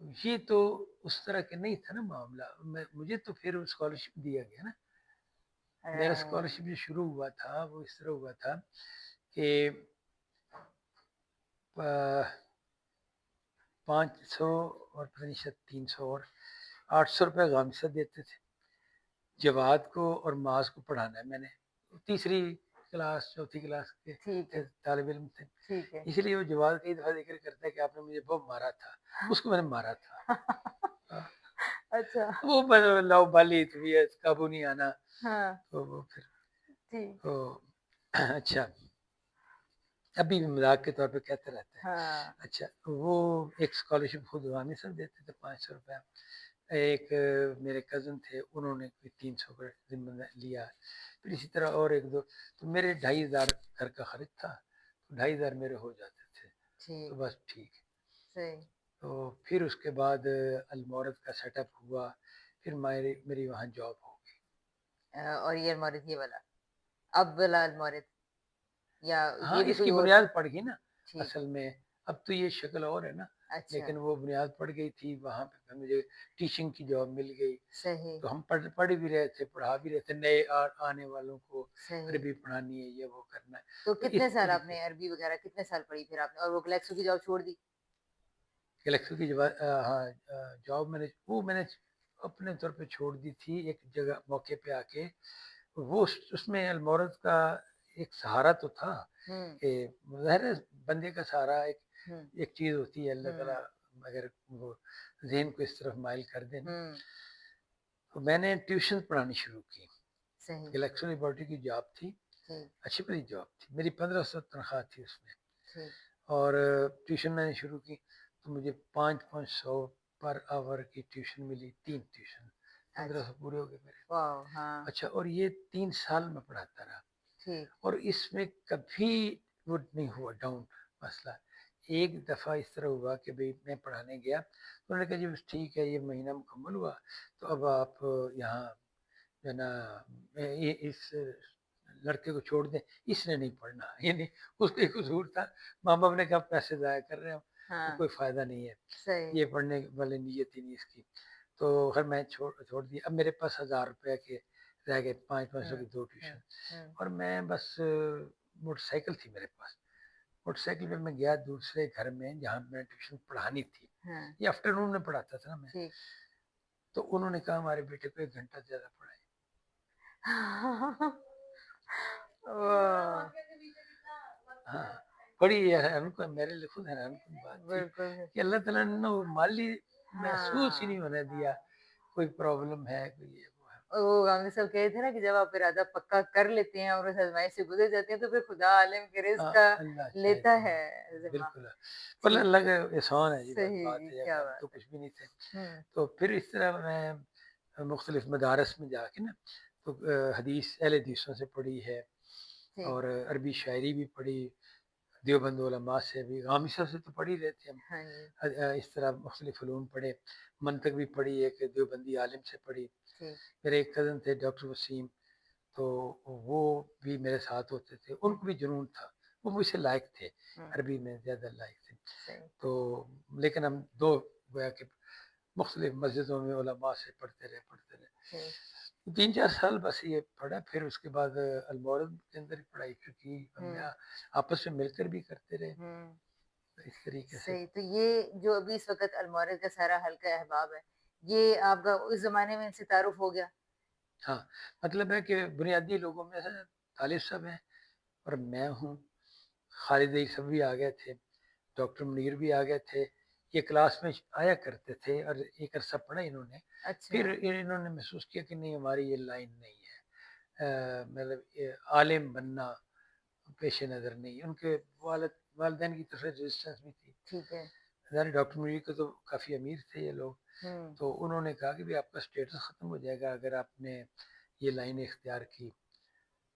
ये तो उस तरह के नहीं था ना मामला। मैं मुझे तो फिर स्कॉलरशिप दिया गया ना। मेरा राइट। स्कॉलरशिप जो शुरू हुआ था, वो इस तरह हुआ था कि अ, 500 और पता नहीं शायद 300 और ₹800 गामसा देते थे। जवाद को और मास को पढ़ाना है मैंने। तीसरी क्लास, चौथी क्लास के ठीक है, तालिब इल्म थे। ठीक है। इसलिए वो जवाद कई दफ़ा ज़िक्र करता है कि आपने मुझे बहुत मारा था। उसको मैंने मारा था। हाँ, अच्छा, वो मतलब लाओ-बाली तबीयत, काबू नहीं आना। हाँ, तो वो फिर जी, तो अच्छा, अभी भी मज़ाक के तौर पे कहता रहता है। हाँ, अच्छा, वो एक स्कॉलरशिप खुद वानी साहब देते थे ₹500। एक मेरे कज़न थे, उन्होंने कोई 300 का ज़िम्मा लिया। फिर इसी तरह और 1-2, तो मेरे 2500 घर का खर्च था, तो 2500 मेरे हो जाते थे, तो ठीक है, बस ठीक है। सही। तो फिर उसके बाद अल्मोरद का सेटअप हुआ, फिर मेरी मेरी वहाँ जॉब हो गई। और ये अलमारिद ये वाला, अब वाला अलमारिद या हाँ, ये भी कोई इसकी और था? बुनियाद पड़ गई ना ठीक असल है, में। अब तो ये शक्ल और है ना, अच्छा, लेकिन वो बुनियाद पड़ गई थी, वहाँ पे फिर मुझे टीचिंग की जॉब मिल गई। सही, तो हम पढ़ पढ़ भी रहे थे, पढ़ा भी रहे थे, नए आने वालों को सही। अरबी पढ़ानी है, ये वो करना है। तो तो कितने इस साल तरीके आपने अरबी वगैरह कितने साल पढ़ी फिर आपने और वो ग्लेक्सो की जॉब छोड़ दी? कलेक्टर की हाँ, जॉब मैंने अपने तौर पे छोड़ दी थी एक जगह मौके पे आके। वो उसमें अल्मोरद का एक सहारा तो था हुँ, कि ज़ाहिर है बंदे का सहारा एक हुँ, एक चीज़ होती है, अल्लाह ताला हुँ, अगर वो ज़हन को इस तरफ माइल कर दे ना। हुँ, तो मैंने ट्यूशन पढ़ानी शुरू की। सही, इलेक्शन लेबोरेटरी की जॉब थी, ठीक, अच्छी भली जॉब थी। मेरी 1500 तनख्वाह थी उसमें। ठीक, और ट्यूशन मैंने शुरू की, तो मुझे 5-5 सौ पर आवर की ट्यूशन मिली, 3 ट्यूशन, अच्छा, 1500 पूरे हो गए मेरे। वॉव! हाँ, अच्छा, और ये 3 साल मैं पढ़ाता रहा, ठीक, और इसमें कभी वो नहीं हुआ डाउन मसला। एक दफ़ा इस तरह हुआ कि भई मैं पढ़ाने गया, तो उन्होंने कहा जी बस ठीक है, ये महीना मुकम्मल हुआ, तो अब आप यहाँ जो है ना ये इस लड़के को छोड़ दें, इसने नहीं पढ़ना। यानी उसका एक कसूर था, माँ-बाप ने कहा पैसे ज़ाया कर रहे हो, तो हाँ, कोई फ़ायदा नहीं है, सही, ये पढ़ने वाली नीयत ही नहीं इसकी। तो खैर मैं छोड़ छोड़ दिया। अब मेरे पास ₹1000 के रह गए, 5-5 सौ हुँ, की 2 हुँ, ट्यूशन, हुँ, और मैं बस मोटरसाइकिल थी मेरे पास। मोटरसाइकिल पे मैं गया दूसरे घर में जहाँ मैंने ट्यूशन पढ़ानी थी। हाँ, ये आफ्टरनून में पढ़ाता था ना मैं। ठीक। तो उन्होंने कहा हमारे बेटे को 1 घंटा ज़्यादा पढ़ाएँ। वाह! हाँ, बड़ी हैरान कुन मेरे लिए खुद हैरानकुन बात थी बिल्कुल, कि अल्लाह ताला ने ना वो माली महसूस ही हाँ। नहीं होने दिया, कोई प्रॉब्लम है, कोई ये वो है। और वो गांधी साहब कहे थे ना कि जब आप इरादा पक्का कर लेते हैं और उस आज़माइश से गुज़र जाते हैं, तो फिर खुदा आलिम के रिज़्क का अल्लाह चाहे लेता तो है हाँ, ज़िम्मा। बिल्कुल। मतलब ठीक अल्लाह है, का एहसान है जी, बस सही बात जी, है, क्या हम बात तो है। कुछ भी नहीं थे। हुँ, तो फिर इस तरह मैं मुख्तलिफ मदारस में जाके ना, तो हदीस अहले हदीसों से पढ़ी है, ठीक। और अरबी शायरी भी पढ़ी, देवबंद उलमा से भी, गामिसा से तो पढ़ ही रहे थे हम। हाँ जी, इस तरह मुख्तलिफ उलूम पढ़े, मंतक भी पढ़ी, एक देवबंदी आलिम से पढ़ी। ठीक। मेरे एक कज़न थे डॉक्टर वसीम, तो वो भी मेरे साथ होते थे, हुँ, उनको भी जुनून था, वो मुझसे लायक थे, हुँ, अरबी में ज़्यादा लायक थे। सही, तो लेकिन हम 2 गोया कि मुख्तलिफ मस्जिदों में उलमा से पढ़ते रहे। ठीक। 3-4 साल बस ये पढ़ा, फिर उसके बाद अल्मोरद के अंदर ही पढ़ाई शुरू की हमने, हुँ, आपस में मिलकर भी करते रहे, हुँ, इस तरीके से। सही। तो ये जो अभी इस वक़्त अलमोरद का सारा हल्का अहबाब है, ये आपका उस ज़माने में इनसे तारुफ़ हो गया? हाँ, मतलब है कि बुनियादी लोगों में से तालिब साहब हैं, और मैं हूँ, खालिद सब भी आ गए थे, डॉक्टर मुनीर भी आ गए थे। ये क्लास में आया करते थे, और एक अरसा पढ़ा इन्होंने। अच्छा, फिर इन्होंने महसूस किया कि नहीं, हमारी ये लाइन नहीं है। मतलब ये आलिम बनना पेश नज़र नहीं है। उनके वालिदैन की तरफ से रेजिस्टेंस भी थी। ठीक है। ज़ाहिर डॉक्टर मुनीर को तो काफ़ी अमीर थे ये लोग। हुँ, तो उन्होंने कहा कि भाई आपका स्टेटस ख़त्म हो जाएगा अगर आपने ये लाइन इख्तियार की।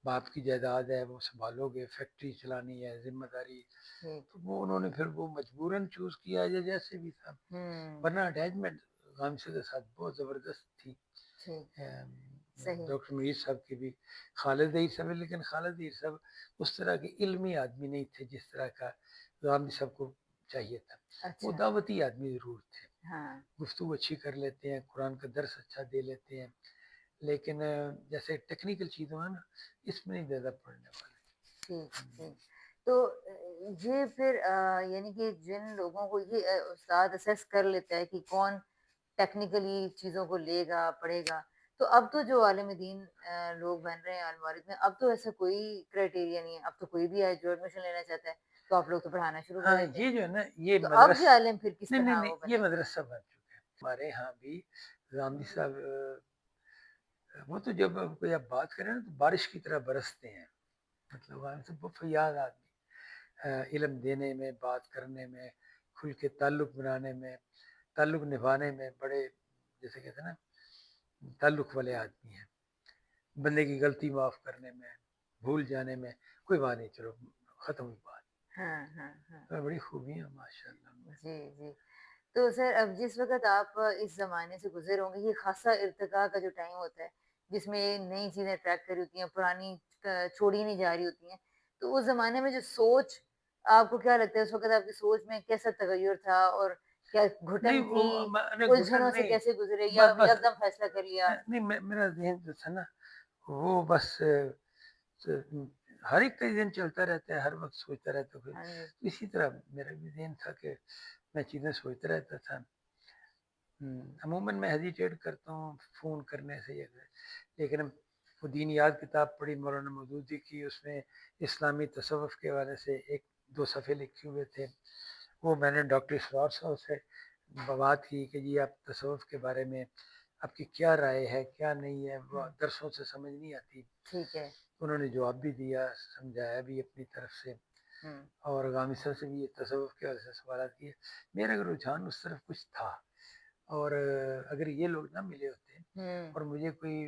बाप की जायदाद है, वो सँभालोगे, फैक्ट्री चलानी है, ज़िम्मेदारी। ठीक। तो वो उन्होंने फिर वो मजबूरन चूज़ किया या जैसे भी था। हुँ, वरना अटैचमेंट गामसे के साथ बहुत ज़बरदस्त थी। ठीक, सही। डॉक्टर मीर साहब की भी खालिद ज़हीर साहब है, लेकिन खालिद ज़हीर साहब उस तरह के इल्मी आदमी नहीं थे जिस तरह का गांधी साहब को चाहिए था। वो अच्छा, दावती आदमी ज़रूर थे, हाँ, गुफ्तगू अच्छी कर लेते हैं, कुरान का दर्स अच्छा दे लेते हैं, लेकिन जैसे टेक्निकल चीज़ों में ना, इसमें नहीं ज़्यादा पढ़ने वाले। ठीक, हुँ। ठीक। तो ये फिर यानी कि जिन लोगों को ये उस्ताद असेस कर लेता है कि कौन टेक्निकली चीज़ों को लेगा, पढ़ेगा, तो अब तो जो आलिम दीन लोग बन रहे हैं अलमारिद में, अब तो ऐसा कोई क्राइटेरिया नहीं है, अब तो कोई भी आए जो एडमिशन लेना चाहता है, तो आप लोग तो पढ़ाना शुरू कर हाँ, देते हैं। ये जो है ना, ये तो अब मदरस जालिम फिर किस नहीं, नहीं, तरह नहीं, वो ये बनेंगे? मदरसा बन चुका है। हमारे यहाँ भी गांधी साहब वो तो जब कोई आप बात करें ना तो बारिश की तरह बरसते हैं। मतलब गांधी साहब बहुत फैयाद आदमी, इल्म देने में, बात करने में, खुल के ताल्लुक बनाने में, ताल्लुक निभाने में बड़े, जैसे कहते हैं ना, ताल्लुक वाले आदमी हैं। बंदे की गलती माफ़ करने में, भूल जाने में, कोई बात नहीं, चलो ख़त्म हुई बात। हाँ, हाँ, हाँ। तो बड़ी खूबी है माशाल्लाह में। जी, जी। तो सर अब जिस वक़्त आप इस ज़माने से गुज़र होंगे, ये ख़ासा इर्तिक़ा का जो टाइम होता है, जिसमें नई चीज़ें ट्रैक कर रही होती हैं, पुरानी छोड़ी नहीं जा रही होती हैं। तो उस ज़माने में जो सोच आपको क्या लगता है उस वक़्त आपकी सोच में कैसा तग़य्युर था और क्या नहीं घुटन वो थी? मैंने घुटन उलझनों से नहीं, कैसे गुज़रे या बस बस यकदम फ़ैसला कर लिया? नहीं, मेरा ज़हन जो था ना, वो बस हर एक का ज़हन चलता रहता है, हर वक़्त सोचता रहता है। हाँ जी। इसी तरह मेरा भी ज़हन था कि मैं चीज़ें सोचता रहता था। अमूमन मैं हेजिटेट करता हूँ फ़ोन करने से, ये लेकिन वो दीनियात किताब पढ़ी मौलाना मौदूदी की, उसमें इस्लामी तसव्वुफ़ के हवाले से 1-2 सफ़े लिखे हुए थे। वो मैंने डॉक्टर इसरार साहब से बात की कि जी आप तसव्वुफ़ के बारे में आपकी क्या राय है, क्या नहीं है? वो हुँ, दरसों से समझ नहीं आती। ठीक है। उन्होंने जवाब भी दिया, समझाया भी अपनी तरफ से, हुँ, और गामी सर से भी ये तसव्वुफ़ के हवाले से सवालात किए। मेरा रुझान उस तरफ कुछ था, और अगर ये लोग ना मिले होते हुँ, और मुझे कोई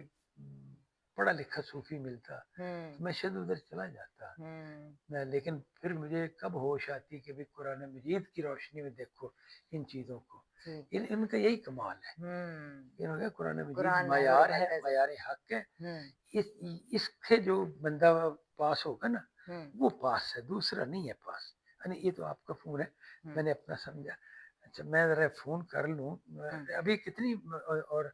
पढ़ा लिखा सूफ़ी मिलता, हुँ, तो मैं शायद उधर चला जाता। हुँ। लेकिन फिर मुझे कब होश आती कि भाई कुरान मजीद की रोशनी में देखो इन चीज़ों को। ठीक इन है। इनका यही कमाल है। हुँ, इन्होंने कुरान मजीद कुरान महज़ मायार है, रहमत है सिर्फ़। मायार हक है। हुँ, इस इससे जो बंदा पास होगा ना, हुँ, वो पास है, दूसरा नहीं है पास। यानी ये तो आपका फ़ोन है, हुँ, मैंने अपना समझा। अच्छा मैं ज़रा फ़ोन कर लूँ, हुँ। अभी कितनी और